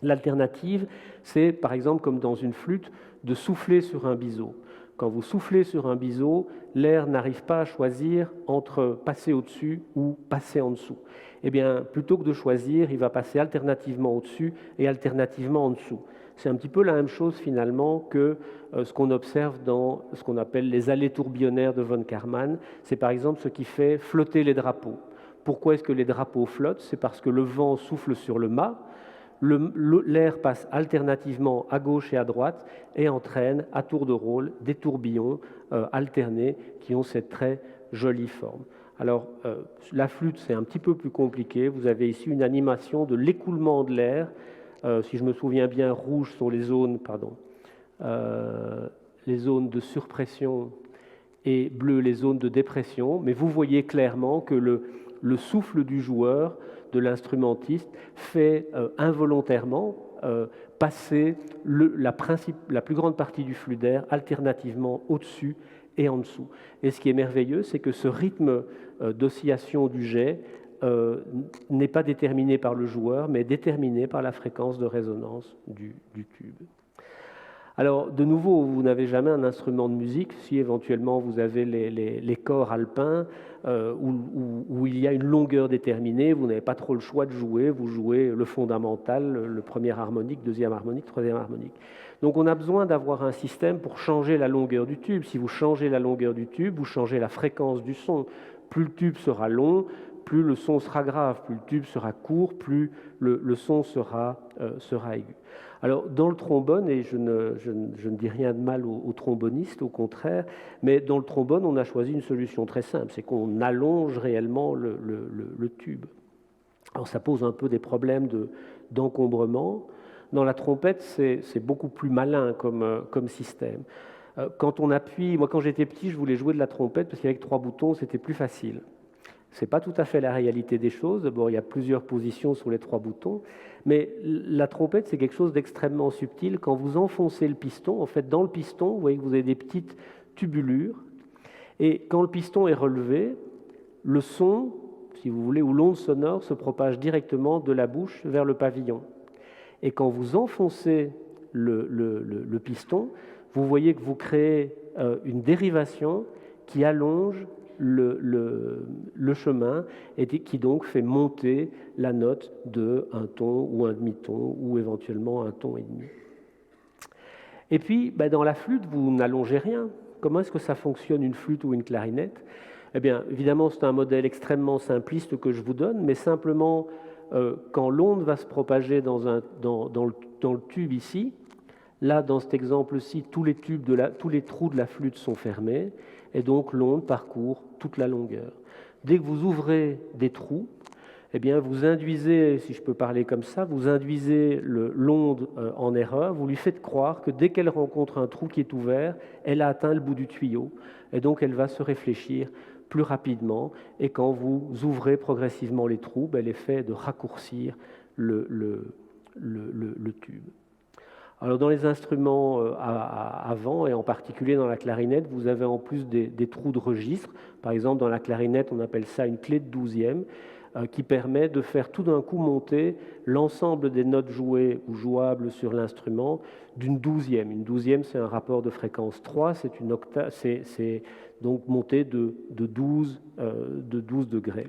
A: L'alternative, c'est par exemple comme dans une flûte, de souffler sur un biseau. Quand vous soufflez sur un biseau, l'air n'arrive pas à choisir entre passer au-dessus ou passer en dessous. Eh bien, plutôt que de choisir, il va passer alternativement au-dessus et alternativement en dessous. C'est un petit peu la même chose finalement que ce qu'on observe dans ce qu'on appelle les allées tourbillonnaires de von Karman. C'est par exemple ce qui fait flotter les drapeaux. Pourquoi est-ce que les drapeaux flottent? C'est parce que le vent souffle sur le mât, l'air passe alternativement à gauche et à droite et entraîne à tour de rôle des tourbillons alternés qui ont cette très jolie forme. Alors, la flûte, c'est un petit peu plus compliqué. Vous avez ici une animation de l'écoulement de l'air. Si je me souviens bien, rouge sont les zones de surpression et bleu les zones de dépression. Mais vous voyez clairement que le souffle du joueur, de l'instrumentiste, fait involontairement passer la plus grande partie du flux d'air alternativement au-dessus et en dessous. Et ce qui est merveilleux, c'est que ce rythme d'oscillation du jet n'est pas déterminé par le joueur, mais déterminé par la fréquence de résonance du tube. Alors, de nouveau, vous n'avez jamais un instrument de musique, si éventuellement vous avez les corps alpins, où il y a une longueur déterminée, vous n'avez pas trop le choix de jouer, vous jouez le fondamental, le premier harmonique, deuxième harmonique, troisième harmonique. Donc on a besoin d'avoir un système pour changer la longueur du tube. Si vous changez la longueur du tube, vous changez la fréquence du son. Plus le tube sera long, plus le son sera grave, plus le tube sera court, plus le son sera aigu. Alors, dans le trombone, et je ne dis rien de mal aux trombonistes, au contraire, mais dans le trombone, on a choisi une solution très simple, c'est qu'on allonge réellement le tube. Alors, ça pose un peu des problèmes d'encombrement. Dans la trompette, c'est beaucoup plus malin comme système. Quand on appuie, moi quand j'étais petit, je voulais jouer de la trompette parce qu'avec 3 boutons, c'était plus facile. Ce n'est pas tout à fait la réalité des choses. D'abord, il y a plusieurs positions sur les 3 boutons, mais la trompette, c'est quelque chose d'extrêmement subtil. Quand vous enfoncez le piston, en fait, dans le piston, vous voyez que vous avez des petites tubulures, et quand le piston est relevé, le son, si vous voulez, ou l'onde sonore se propage directement de la bouche vers le pavillon. Et quand vous enfoncez le piston, vous voyez que vous créez une dérivation qui allonge le chemin et qui donc fait monter la note de un ton ou un demi-ton ou éventuellement un ton et demi. Et puis, dans la flûte, vous n'allongez rien. Comment est-ce que ça fonctionne une flûte ou une clarinette? Eh bien, évidemment, c'est un modèle extrêmement simpliste que je vous donne, mais simplement, quand l'onde va se propager dans le tube ici, là, dans cet exemple-ci, tous les trous de la flûte sont fermés, et donc l'onde parcourt toute la longueur. Dès que vous ouvrez des trous, eh bien, vous induisez, si je peux parler comme ça, vous induisez l'onde en erreur, vous lui faites croire que dès qu'elle rencontre un trou qui est ouvert, elle a atteint le bout du tuyau, et donc elle va se réfléchir plus rapidement, et quand vous ouvrez progressivement les trous, l'effet est de raccourcir le tube. Alors dans les instruments à vent, et en particulier dans la clarinette, vous avez en plus des trous de registre. Par exemple, dans la clarinette, on appelle ça une clé de 12e, qui permet de faire tout d'un coup monter l'ensemble des notes jouées ou jouables sur l'instrument d'une 12e. Une 12e, c'est un rapport de fréquence 3, c'est donc monter de 12 degrés.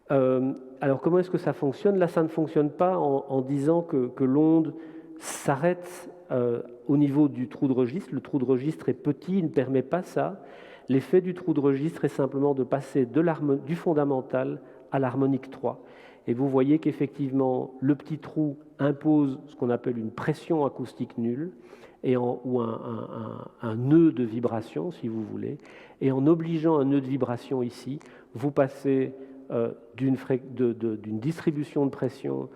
A: Alors comment est-ce que ça fonctionne? Là, ça ne fonctionne pas en disant que l'onde s'arrête au niveau du trou de registre. Le trou de registre est petit, il ne permet pas ça. L'effet du trou de registre est simplement de passer du fondamental à l'harmonique 3. Et vous voyez qu'effectivement, le petit trou impose ce qu'on appelle une pression acoustique nulle, ou un nœud de vibration, si vous voulez. Et en obligeant un nœud de vibration ici, vous passez d'une distribution de pression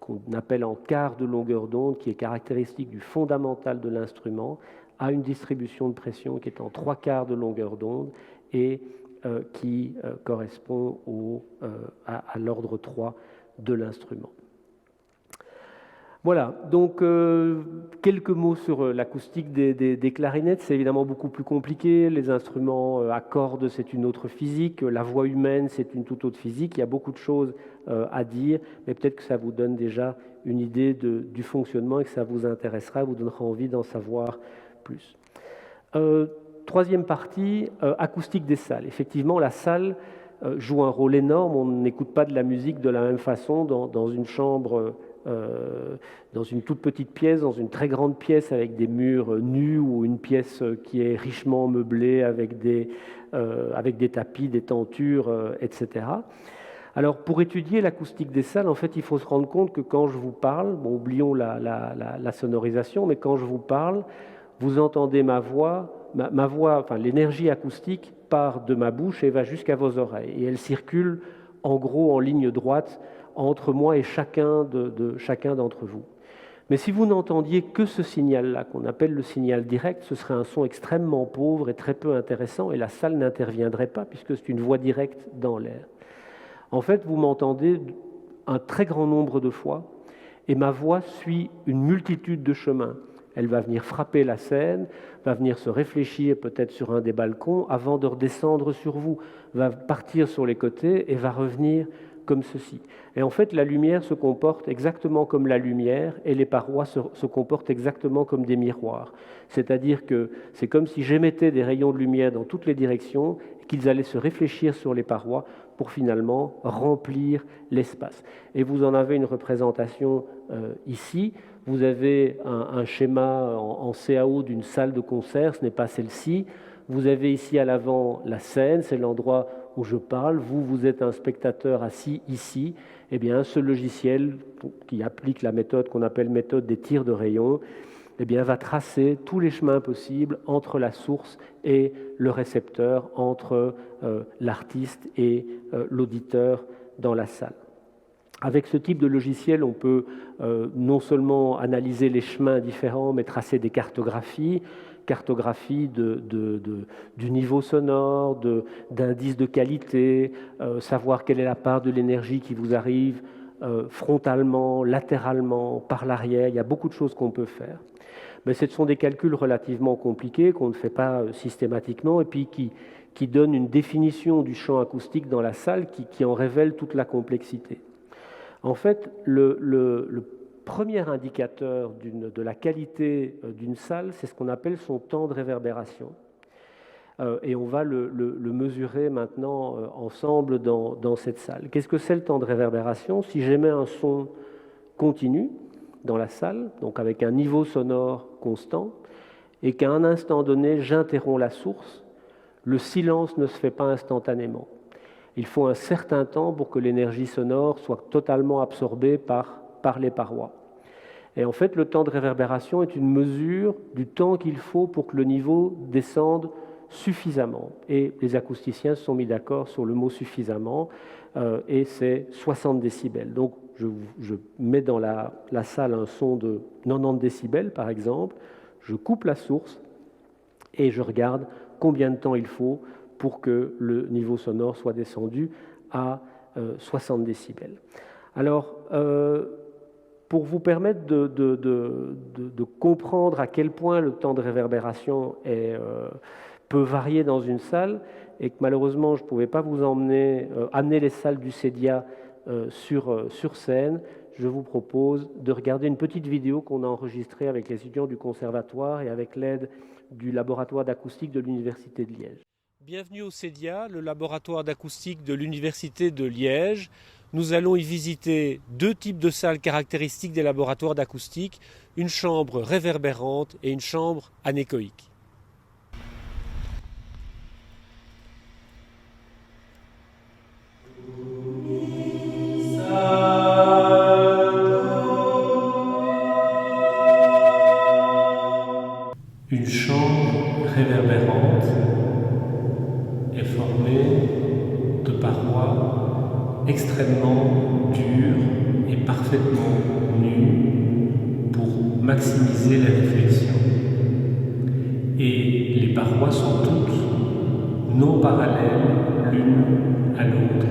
A: qu'on appelle en quart de longueur d'onde, qui est caractéristique du fondamental de l'instrument, à une distribution de pression qui est en 3/4 de longueur d'onde et qui correspond à l'ordre 3 de l'instrument. Voilà, donc quelques mots sur l'acoustique des clarinettes. C'est évidemment beaucoup plus compliqué. Les instruments à cordes, c'est une autre physique. La voix humaine, c'est une toute autre physique. Il y a beaucoup de choses à dire, mais peut-être que ça vous donne déjà une idée du fonctionnement et que ça vous intéressera, vous donnera envie d'en savoir plus. Troisième partie, acoustique des salles. Effectivement, la salle joue un rôle énorme. On n'écoute pas de la musique de la même façon dans une chambre, dans une toute petite pièce, dans une très grande pièce avec des murs nus, ou une pièce qui est richement meublée avec des tapis, des tentures, etc. Alors, pour étudier l'acoustique des salles, en fait, il faut se rendre compte que quand je vous parle, bon, oublions la sonorisation, mais quand je vous parle, vous entendez ma voix, enfin, l'énergie acoustique part de ma bouche et va jusqu'à vos oreilles. Et elle circule, en gros, en ligne droite, entre moi et chacun d'entre vous. Mais si vous n'entendiez que ce signal-là, qu'on appelle le signal direct, ce serait un son extrêmement pauvre et très peu intéressant, et la salle n'interviendrait pas, puisque c'est une voix directe dans l'air. En fait, vous m'entendez un très grand nombre de fois, et ma voix suit une multitude de chemins. Elle va venir frapper la scène, va venir se réfléchir peut-être sur un des balcons, avant de redescendre sur vous, va partir sur les côtés et va revenir comme ceci. Et en fait, la lumière se comporte exactement comme la lumière, et les parois se comportent exactement comme des miroirs. C'est-à-dire que c'est comme si j'émettais des rayons de lumière dans toutes les directions, et qu'ils allaient se réfléchir sur les parois pour finalement remplir l'espace. Et vous en avez une représentation ici. Vous avez un schéma en CAO d'une salle de concert, ce n'est pas celle-ci. Vous avez ici à l'avant la scène, c'est l'endroit où je parle. Vous êtes un spectateur assis ici. Eh bien, ce logiciel qui applique la méthode qu'on appelle méthode des tirs de rayons, eh bien, va tracer tous les chemins possibles entre la source et le récepteur, entre l'artiste et l'auditeur dans la salle. Avec ce type de logiciel, on peut non seulement analyser les chemins différents, mais tracer des cartographies du niveau sonore, d'indices de qualité, savoir quelle est la part de l'énergie qui vous arrive frontalement, latéralement, par l'arrière. Il y a beaucoup de choses qu'on peut faire. Mais ce sont des calculs relativement compliqués qu'on ne fait pas systématiquement, et puis qui donnent une définition du champ acoustique dans la salle qui en révèle toute la complexité. En fait, le premier indicateur de la qualité d'une salle, c'est ce qu'on appelle son temps de réverbération. Et on va le mesurer maintenant ensemble dans cette salle. Qu'est-ce que c'est le temps de réverbération? Si j'émets un son continu dans la salle, donc avec un niveau sonore constant, et qu'à un instant donné, j'interromps la source, le silence ne se fait pas instantanément. Il faut un certain temps pour que l'énergie sonore soit totalement absorbée par les parois. Et en fait, le temps de réverbération est une mesure du temps qu'il faut pour que le niveau descende suffisamment. Et les acousticiens se sont mis d'accord sur le mot suffisamment, et c'est 60 décibels. Donc, je mets dans la salle un son de 90 décibels, par exemple, je coupe la source et je regarde combien de temps il faut pour que le niveau sonore soit descendu à 60 décibels. Alors, pour vous permettre de comprendre à quel point le temps de réverbération peut varier dans une salle, et que malheureusement je ne pouvais pas vous amener les salles du CEDIA sur scène, je vous propose de regarder une petite vidéo qu'on a enregistrée avec les étudiants du conservatoire et avec l'aide du laboratoire d'acoustique de l'Université de Liège. Bienvenue au CEDIA, le laboratoire d'acoustique de l'Université de Liège. Nous allons y visiter deux types de salles caractéristiques des laboratoires d'acoustique, une chambre réverbérante et une chambre anéchoïque. Une chambre réverbérante est formée de parois extrêmement dur et parfaitement nu pour maximiser les réflexions. Et les parois sont toutes non parallèles l'une à l'autre,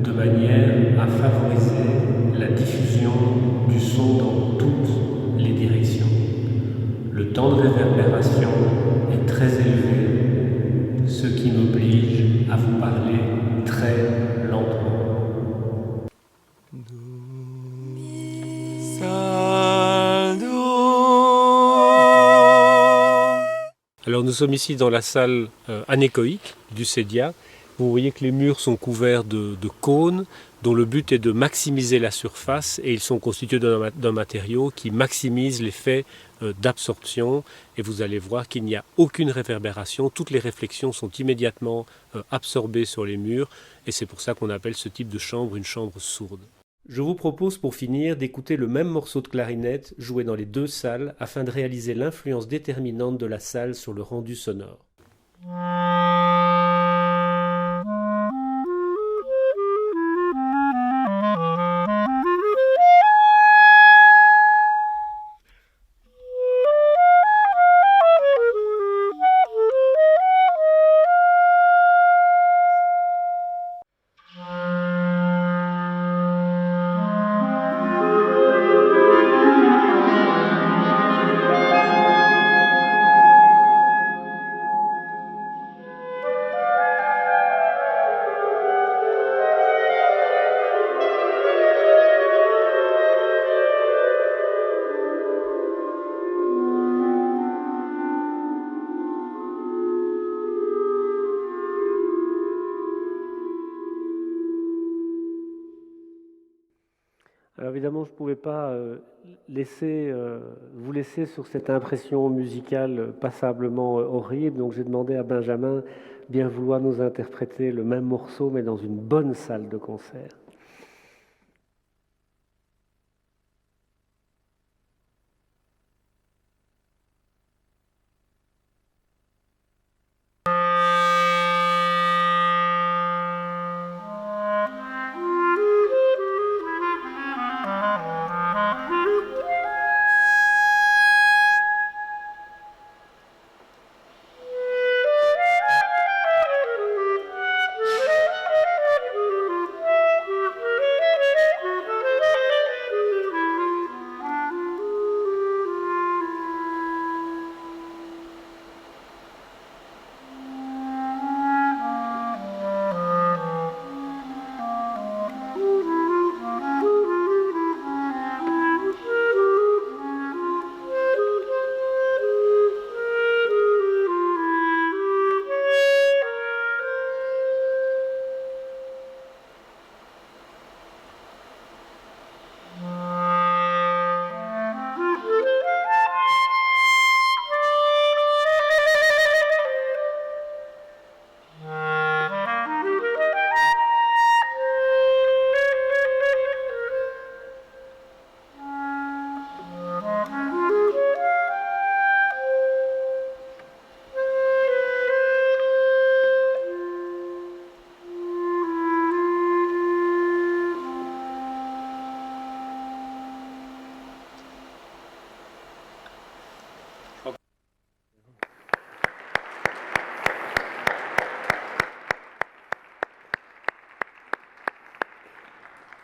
A: de manière à favoriser la diffusion du son dans toutes les directions. Le temps de réverbération est très élevé, ce qui m'oblige à vous parler très lentement. Alors nous sommes ici dans la salle anéchoïque du CEDIA. Vous voyez que les murs sont couverts de cônes dont le but est de maximiser la surface et ils sont constitués d'un matériau qui maximise l'effet d'absorption et vous allez voir qu'il n'y a aucune réverbération, toutes les réflexions sont immédiatement absorbées sur les murs et c'est pour ça qu'on appelle ce type de chambre une chambre sourde. Je vous propose pour finir d'écouter le même morceau de clarinette joué dans les deux salles afin de réaliser l'influence déterminante de la salle sur le rendu sonore. Alors évidemment, je ne pouvais pas vous laisser sur cette impression musicale passablement horrible, donc j'ai demandé à Benjamin bien vouloir nous interpréter le même morceau, mais dans une bonne salle de concert.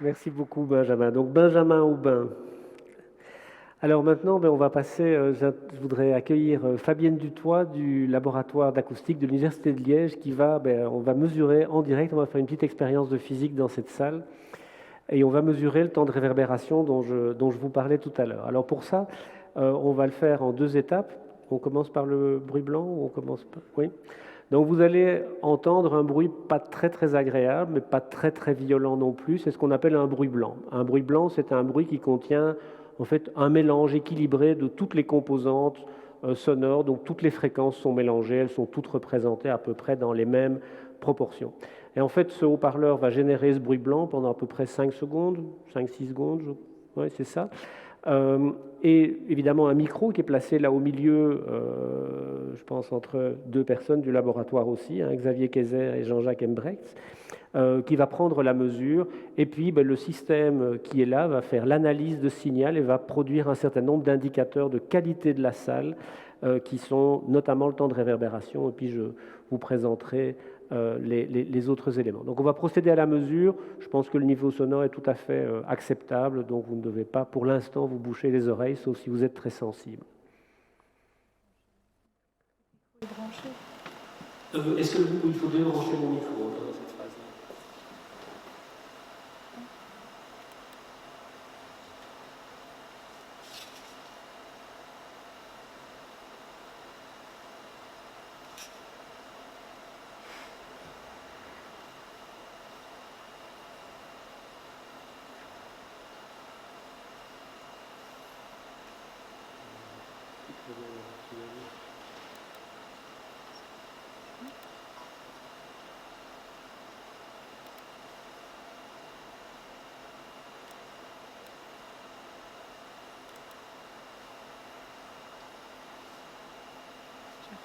A: Merci beaucoup Benjamin. Donc Benjamin Aubin. Alors maintenant, on va passer, je voudrais accueillir Fabienne Dutoit du laboratoire d'acoustique de l'Université de Liège qui on va mesurer en direct, on va faire une petite expérience de physique dans cette salle et on va mesurer le temps de réverbération dont je vous parlais tout à l'heure. Alors pour ça, on va le faire en deux étapes. On commence par le bruit blanc ou on commence par... Oui. Donc vous allez entendre un bruit pas très très agréable, mais pas très très violent non plus. C'est ce qu'on appelle un bruit blanc. Un bruit blanc, c'est un bruit qui contient en fait un mélange équilibré de toutes les composantes sonores. Donc toutes les fréquences sont mélangées, elles sont toutes représentées à peu près dans les mêmes proportions. Et en fait, ce haut-parleur va générer ce bruit blanc pendant à peu près 5 secondes, 5-6 secondes. Oui, c'est ça. Et évidemment un micro qui est placé là au milieu, je pense entre deux personnes du laboratoire aussi, hein, Xavier Kayser et Jean-Jacques Embrechts, qui va prendre la mesure, et puis le système qui est là va faire l'analyse de signal et va produire un certain nombre d'indicateurs de qualité de la salle, qui sont notamment le temps de réverbération, et puis je vous présenterai les autres éléments. Donc on va procéder à la mesure. Je pense que le niveau sonore est tout à fait acceptable, donc vous ne devez pas pour l'instant vous boucher les oreilles, sauf si vous êtes très sensible. Est-ce que il faut débrancher mon micro dans cette phase-là?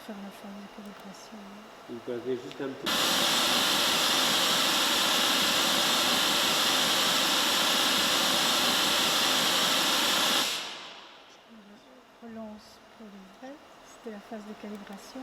B: Faire la phase de calibration.
A: Vous avez juste un petit...
B: Je relance pour le vrai. C'était la phase de calibration.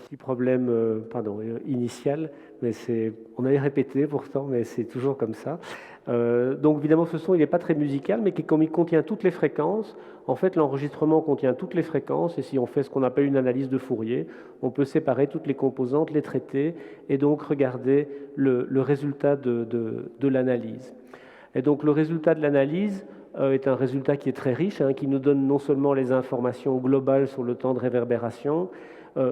A: Petit problème initial, mais on avait répété pourtant, mais c'est toujours comme ça. Donc évidemment ce son il n'est pas très musical, mais comme il contient toutes les fréquences, en fait l'enregistrement contient toutes les fréquences, et si on fait ce qu'on appelle une analyse de Fourier, on peut séparer toutes les composantes, les traiter, et donc regarder le résultat de l'analyse. Et donc le résultat de l'analyse est un résultat qui est très riche, hein, qui nous donne non seulement les informations globales sur le temps de réverbération,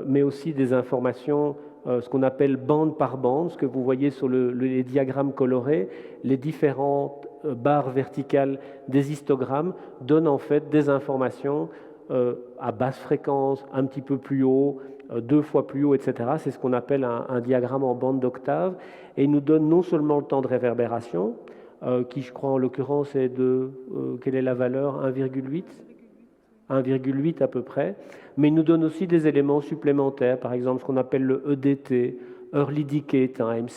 A: mais aussi des informations, ce qu'on appelle bande par bande, ce que vous voyez sur les diagrammes colorés, les différentes barres verticales des histogrammes donnent en fait des informations à basse fréquence, un petit peu plus haut, 2 fois plus haut, etc. C'est ce qu'on appelle un diagramme en bande d'octave, et il nous donne non seulement le temps de réverbération, qui je crois en l'occurrence est de, quelle est la valeur, 1,8 à peu près, mais il nous donne aussi des éléments supplémentaires, par exemple ce qu'on appelle le EDT, Early Decay Time,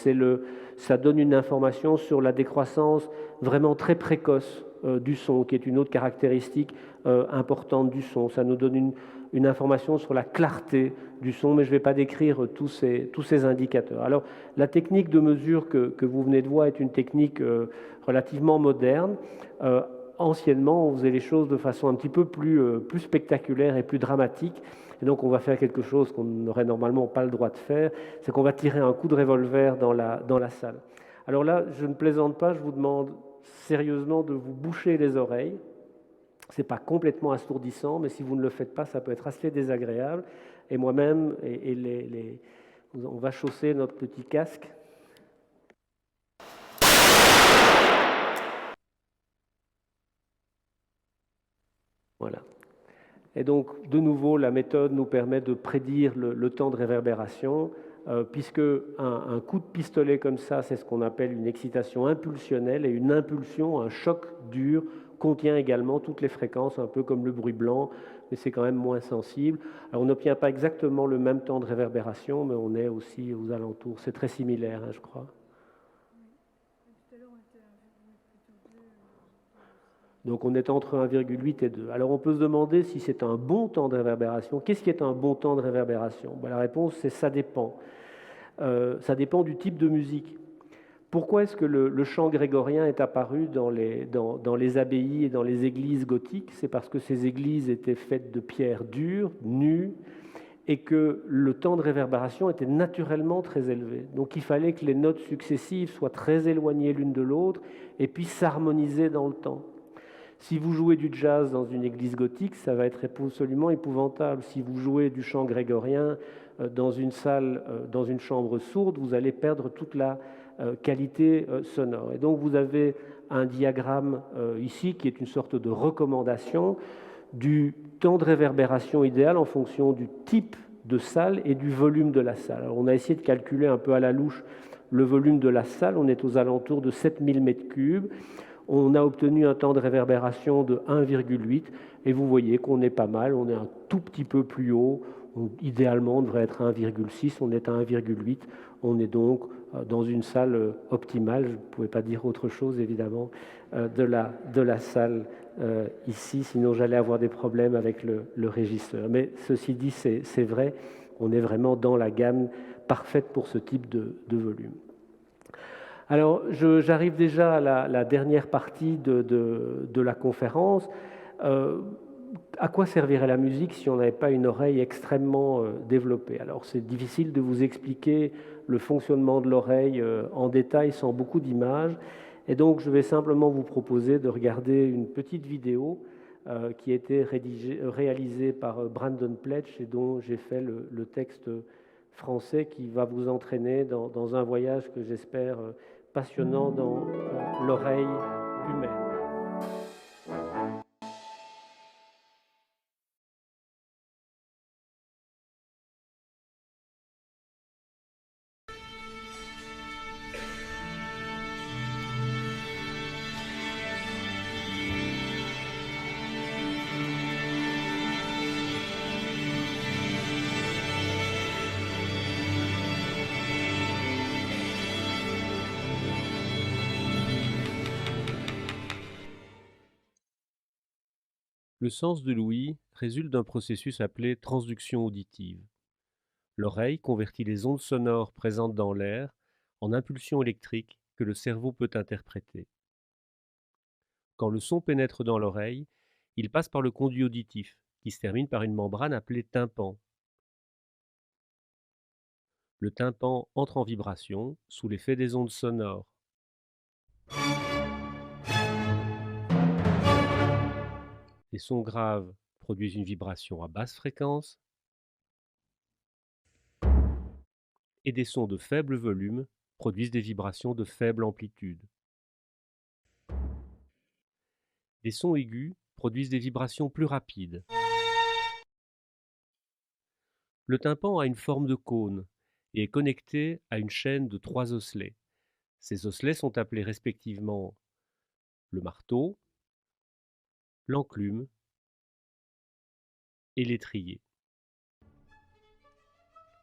A: ça donne une information sur la décroissance vraiment très précoce du son, qui est une autre caractéristique importante du son. Ça nous donne une information sur la clarté du son, mais je ne vais pas décrire tous ces indicateurs. Alors, la technique de mesure que vous venez de voir est une technique relativement moderne. Anciennement, on faisait les choses de façon un petit peu plus spectaculaire et plus dramatique. Et donc, on va faire quelque chose qu'on n'aurait normalement pas le droit de faire, c'est qu'on va tirer un coup de revolver dans la salle. Alors là, je ne plaisante pas, je vous demande sérieusement de vous boucher les oreilles. Ce n'est pas complètement assourdissant, mais si vous ne le faites pas, ça peut être assez désagréable. Et moi-même, on va chausser notre petit casque. Voilà. Et donc, de nouveau, la méthode nous permet de prédire le temps de réverbération, puisque un coup de pistolet comme ça, c'est ce qu'on appelle une excitation impulsionnelle, et une impulsion, un choc dur, contient également toutes les fréquences, un peu comme le bruit blanc, mais c'est quand même moins sensible. Alors, on n'obtient pas exactement le même temps de réverbération, mais on est aussi aux alentours. C'est très similaire, hein, je crois. Donc on est entre 1,8 et 2. Alors on peut se demander si c'est un bon temps de réverbération. Qu'est-ce qui est un bon temps de réverbération? La réponse c'est ça dépend. Ça dépend du type de musique. Pourquoi est-ce que le chant grégorien est apparu dans les abbayes et dans les églises gothiques? C'est parce que ces églises étaient faites de pierres dures, nues, et que le temps de réverbération était naturellement très élevé. Donc il fallait que les notes successives soient très éloignées l'une de l'autre et puis s'harmoniser dans le temps. Si vous jouez du jazz dans une église gothique, ça va être absolument épouvantable. Si vous jouez du chant grégorien dans une salle, dans une chambre sourde, vous allez perdre toute la qualité sonore. Et donc vous avez un diagramme ici qui est une sorte de recommandation du temps de réverbération idéal en fonction du type de salle et du volume de la salle. Alors on a essayé de calculer un peu à la louche le volume de la salle, on est aux alentours de 7000 m3. On a obtenu un temps de réverbération de 1,8 et vous voyez qu'on est pas mal, on est un tout petit peu plus haut, idéalement on devrait être à 1,6, on est à 1,8, on est donc dans une salle optimale, je ne pouvais pas dire autre chose évidemment, de la salle ici, sinon j'allais avoir des problèmes avec le régisseur. Mais ceci dit, c'est vrai, on est vraiment dans la gamme parfaite pour ce type de volume. Alors, j'arrive déjà à la dernière partie de la conférence. À quoi servirait la musique si on n'avait pas une oreille extrêmement développée? Alors, c'est difficile de vous expliquer le fonctionnement de l'oreille en détail sans beaucoup d'images. Et donc, je vais simplement vous proposer de regarder une petite vidéo qui a été réalisée par Brandon Pletch et dont j'ai fait le texte français qui va vous entraîner dans un voyage que j'espère passionnant dans l'oreille humaine.
C: Le sens de l'ouïe résulte d'un processus appelé transduction auditive. L'oreille convertit les ondes sonores présentes dans l'air en impulsions électriques que le cerveau peut interpréter. Quand le son pénètre dans l'oreille, il passe par le conduit auditif, qui se termine par une membrane appelée tympan. Le tympan entre en vibration sous l'effet des ondes sonores. Les sons graves produisent une vibration à basse fréquence et des sons de faible volume produisent des vibrations de faible amplitude. Des sons aigus produisent des vibrations plus rapides. Le tympan a une forme de cône et est connecté à une chaîne de 3 osselets. Ces osselets sont appelés respectivement le marteau, l'enclume et l'étrier.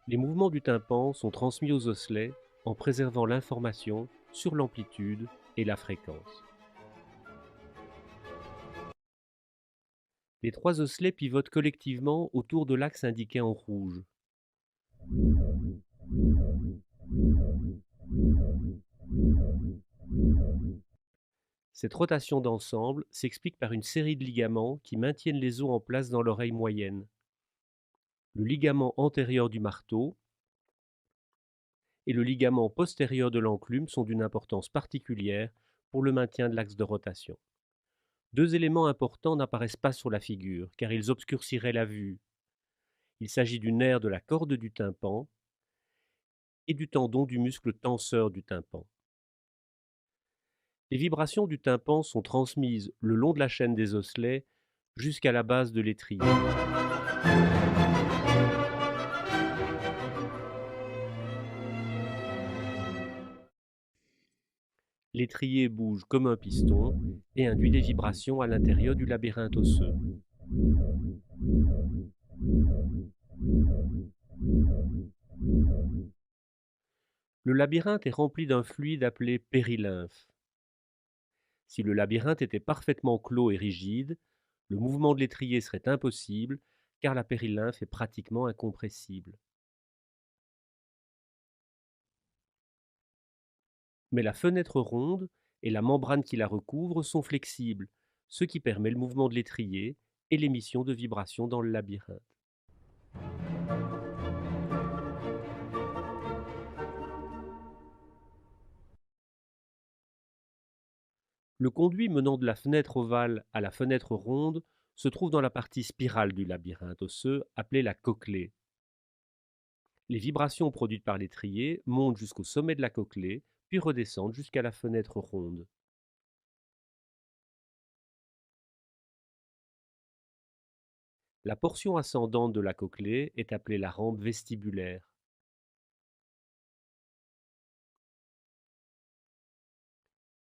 C: Les mouvements du tympan sont transmis aux osselets en préservant l'information sur l'amplitude et la fréquence. Les 3 osselets pivotent collectivement autour de l'axe indiqué en rouge. Cette rotation d'ensemble s'explique par une série de ligaments qui maintiennent les os en place dans l'oreille moyenne. Le ligament antérieur du marteau et le ligament postérieur de l'enclume sont d'une importance particulière pour le maintien de l'axe de rotation. 2 éléments importants n'apparaissent pas sur la figure, car ils obscurciraient la vue. Il s'agit du nerf de la corde du tympan et du tendon du muscle tenseur du tympan. Les vibrations du tympan sont transmises le long de la chaîne des osselets jusqu'à la base de l'étrier. L'étrier bouge comme un piston et induit des vibrations à l'intérieur du labyrinthe osseux. Le labyrinthe est rempli d'un fluide appelé périlymphe. Si le labyrinthe était parfaitement clos et rigide, le mouvement de l'étrier serait impossible car la périlymphe est pratiquement incompressible. Mais la fenêtre ronde et la membrane qui la recouvre sont flexibles, ce qui permet le mouvement de l'étrier et l'émission de vibrations dans le labyrinthe. Le conduit menant de la fenêtre ovale à la fenêtre ronde se trouve dans la partie spirale du labyrinthe osseux appelée la cochlée. Les vibrations produites par l'étrier montent jusqu'au sommet de la cochlée, puis redescendent jusqu'à la fenêtre ronde. La portion ascendante de la cochlée est appelée la rampe vestibulaire.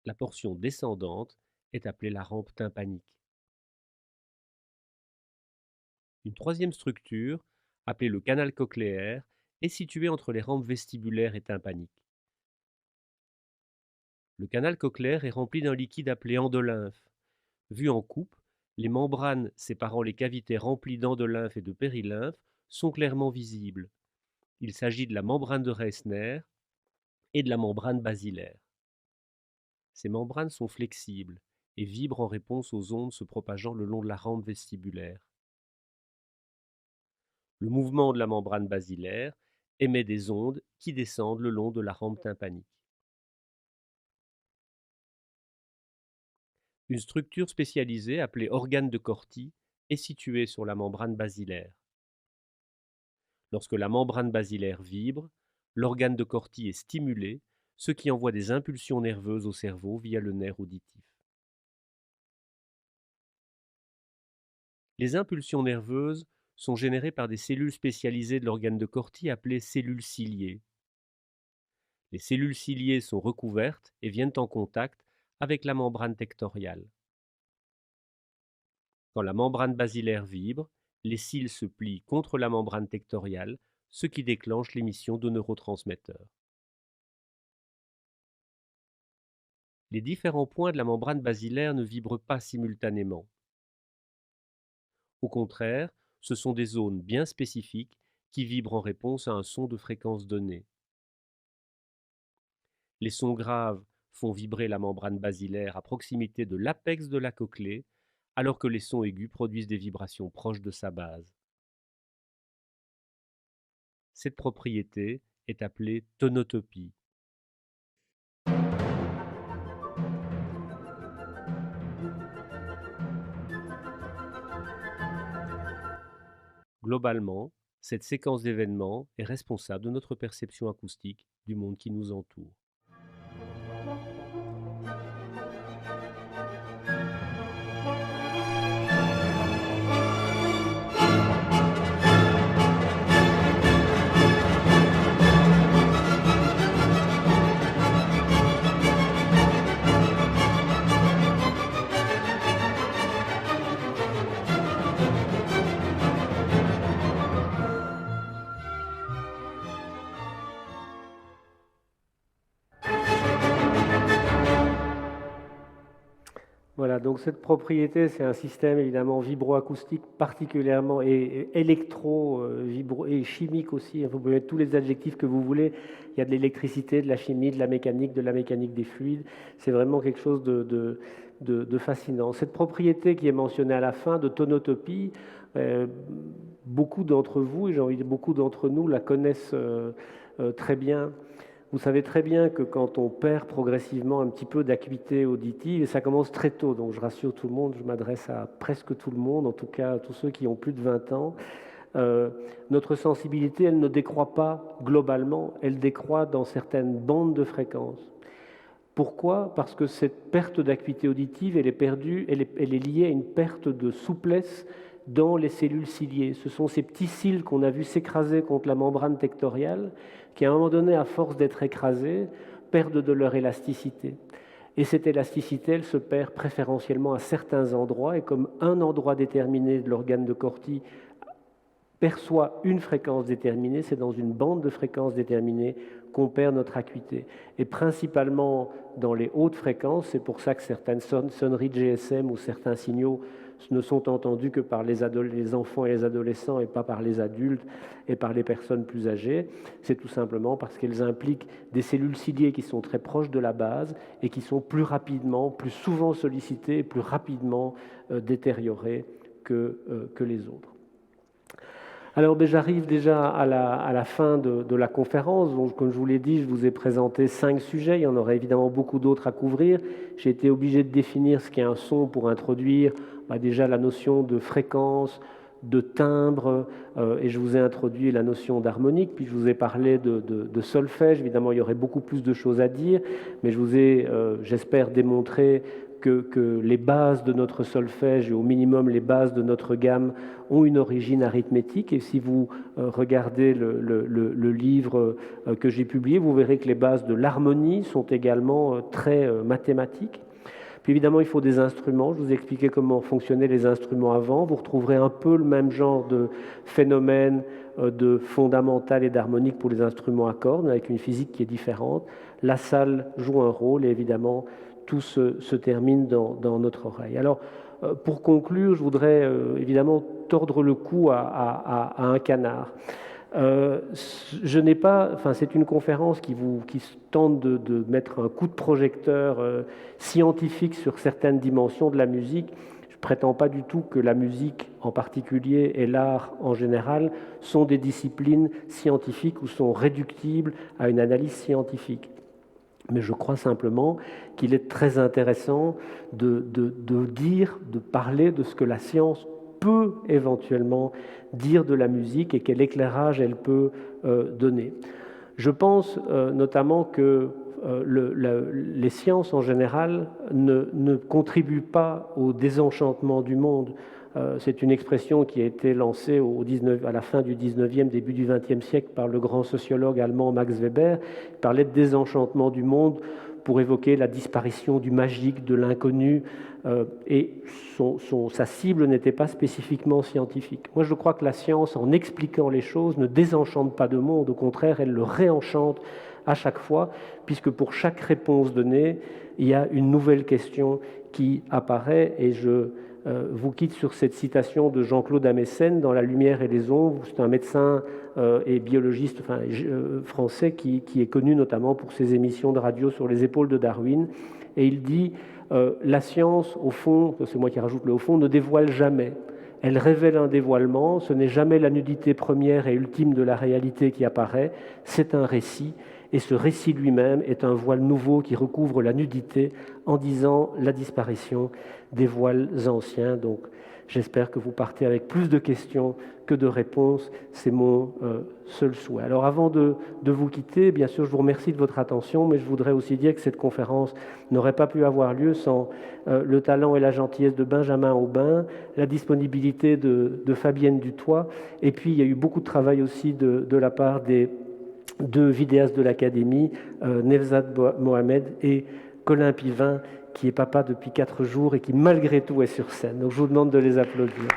C: La portion descendante est appelée la rampe tympanique. Une troisième structure, appelée le canal cochléaire, est située entre les rampes vestibulaires et tympaniques. Le canal cochléaire est rempli d'un liquide appelé endolymphe. Vu en coupe, les membranes séparant les cavités remplies d'endolymphe et de périlymphe sont clairement visibles. Il s'agit de la membrane de Reissner et de la membrane basilaire. Ces membranes sont flexibles et vibrent en réponse aux ondes se propageant le long de la rampe vestibulaire. Le mouvement de la membrane basilaire émet des ondes qui descendent le long de la rampe tympanique. Une structure spécialisée appelée organe de Corti est située sur la membrane basilaire. Lorsque la membrane basilaire vibre, l'organe de Corti est stimulé, ce qui envoie des impulsions nerveuses au cerveau via le nerf auditif. Les impulsions nerveuses sont générées par des cellules spécialisées de l'organe de Corti appelées cellules ciliées. Les cellules ciliées sont recouvertes et viennent en contact avec la membrane tectoriale. Quand la membrane basilaire vibre, les cils se plient contre la membrane tectoriale, ce qui déclenche l'émission de neurotransmetteurs. Les différents points de la membrane basilaire ne vibrent pas simultanément. Au contraire, ce sont des zones bien spécifiques qui vibrent en réponse à un son de fréquence donnée. Les sons graves font vibrer la membrane basilaire à proximité de l'apex de la cochlée, alors que les sons aigus produisent des vibrations proches de sa base. Cette propriété est appelée tonotopie. Globalement, cette séquence d'événements est responsable de notre perception acoustique du monde qui nous entoure.
A: Voilà, donc cette propriété, c'est un système évidemment vibroacoustique particulièrement et électro, vibro et chimique aussi. Vous pouvez mettre tous les adjectifs que vous voulez. Il y a de l'électricité, de la chimie, de la mécanique des fluides. C'est vraiment quelque chose de fascinant. Cette propriété qui est mentionnée à la fin de tonotopie, beaucoup d'entre vous, et j'ai envie de dire beaucoup d'entre nous, la connaissent très bien. Vous savez très bien que quand on perd progressivement un petit peu d'acuité auditive, et ça commence très tôt, donc je rassure tout le monde, je m'adresse à presque tout le monde, en tout cas à tous ceux qui ont plus de 20 ans, notre sensibilité, elle ne décroît pas globalement, elle décroît dans certaines bandes de fréquences. Pourquoi? Parce que cette perte d'acuité auditive, elle est liée à une perte de souplesse dans les cellules ciliées. Ce sont ces petits cils qu'on a vus s'écraser contre la membrane tectoriale qui, à un moment donné, à force d'être écrasés, perdent de leur élasticité. Et cette élasticité, elle se perd préférentiellement à certains endroits, et comme un endroit déterminé de l'organe de Corti perçoit une fréquence déterminée, c'est dans une bande de fréquences déterminée qu'on perd notre acuité. Et principalement dans les hautes fréquences, c'est pour ça que certaines sonneries de GSM ou certains signaux ne sont entendus que par les enfants et les adolescents et pas par les adultes et par les personnes plus âgées. C'est tout simplement parce qu'elles impliquent des cellules ciliées qui sont très proches de la base et qui sont plus rapidement, plus souvent sollicitées et plus rapidement détériorées que les autres. Alors, j'arrive déjà à la fin de la conférence. Donc, comme je vous l'ai dit, je vous ai présenté 5 sujets. Il y en aurait évidemment beaucoup d'autres à couvrir. J'ai été obligé de définir ce qu'est un son pour introduire déjà la notion de fréquence, de timbre, et je vous ai introduit la notion d'harmonique, puis je vous ai parlé de solfège. Évidemment, il y aurait beaucoup plus de choses à dire, mais je vous ai, j'espère, démontré que les bases de notre solfège, et au minimum les bases de notre gamme, ont une origine arithmétique. Et si vous regardez le livre que j'ai publié, vous verrez que les bases de l'harmonie sont également très mathématiques. Puis évidemment, il faut des instruments. Je vous ai expliqué comment fonctionnaient les instruments avant. Vous retrouverez un peu le même genre de phénomène de fondamental et d'harmonique pour les instruments à cordes, avec une physique qui est différente. La salle joue un rôle et évidemment, tout se termine dans notre oreille. Alors, pour conclure, je voudrais évidemment tordre le cou à un canard. Je n'ai pas, enfin, c'est une conférence qui tente de mettre un coup de projecteur scientifique sur certaines dimensions de la musique. Je ne prétends pas du tout que la musique en particulier et l'art en général sont des disciplines scientifiques ou sont réductibles à une analyse scientifique. Mais je crois simplement qu'il est très intéressant de parler de ce que la science peut éventuellement dire de la musique et quel éclairage elle peut donner. Je pense notamment que les sciences en général ne contribuent pas au désenchantement du monde. C'est une expression qui a été lancée à la fin du 19e, début du 20e siècle par le grand sociologue allemand Max Weber. Il parlait de désenchantement du monde pour évoquer la disparition du magique, de l'inconnu, et sa cible n'était pas spécifiquement scientifique. Moi, je crois que la science, en expliquant les choses, ne désenchante pas le monde, au contraire, elle le réenchante à chaque fois, puisque pour chaque réponse donnée, il y a une nouvelle question qui apparaît, et je vous quitte sur cette citation de Jean-Claude Amessen dans La lumière et les ombres. C'est un médecin et biologiste français qui est connu notamment pour ses émissions de radio sur les épaules de Darwin. Et il dit la science, au fond, c'est moi qui rajoute le au fond, ne dévoile jamais. Elle révèle un dévoilement, ce n'est jamais la nudité première et ultime de la réalité qui apparaît, c'est un récit. Et ce récit lui-même est un voile nouveau qui recouvre la nudité en disant la disparition des voiles anciens. Donc j'espère que vous partez avec plus de questions que de réponses. C'est mon seul souhait. Alors avant de vous quitter, bien sûr, je vous remercie de votre attention, mais je voudrais aussi dire que cette conférence n'aurait pas pu avoir lieu sans le talent et la gentillesse de Benjamin Aubin, la disponibilité de Fabienne Dutoit, et puis il y a eu beaucoup de travail aussi de la part des deux vidéastes de l'Académie, Nevzat Mohamed et Colin Pivin, qui est papa depuis 4 jours et qui malgré tout est sur scène. Donc je vous demande de les applaudir.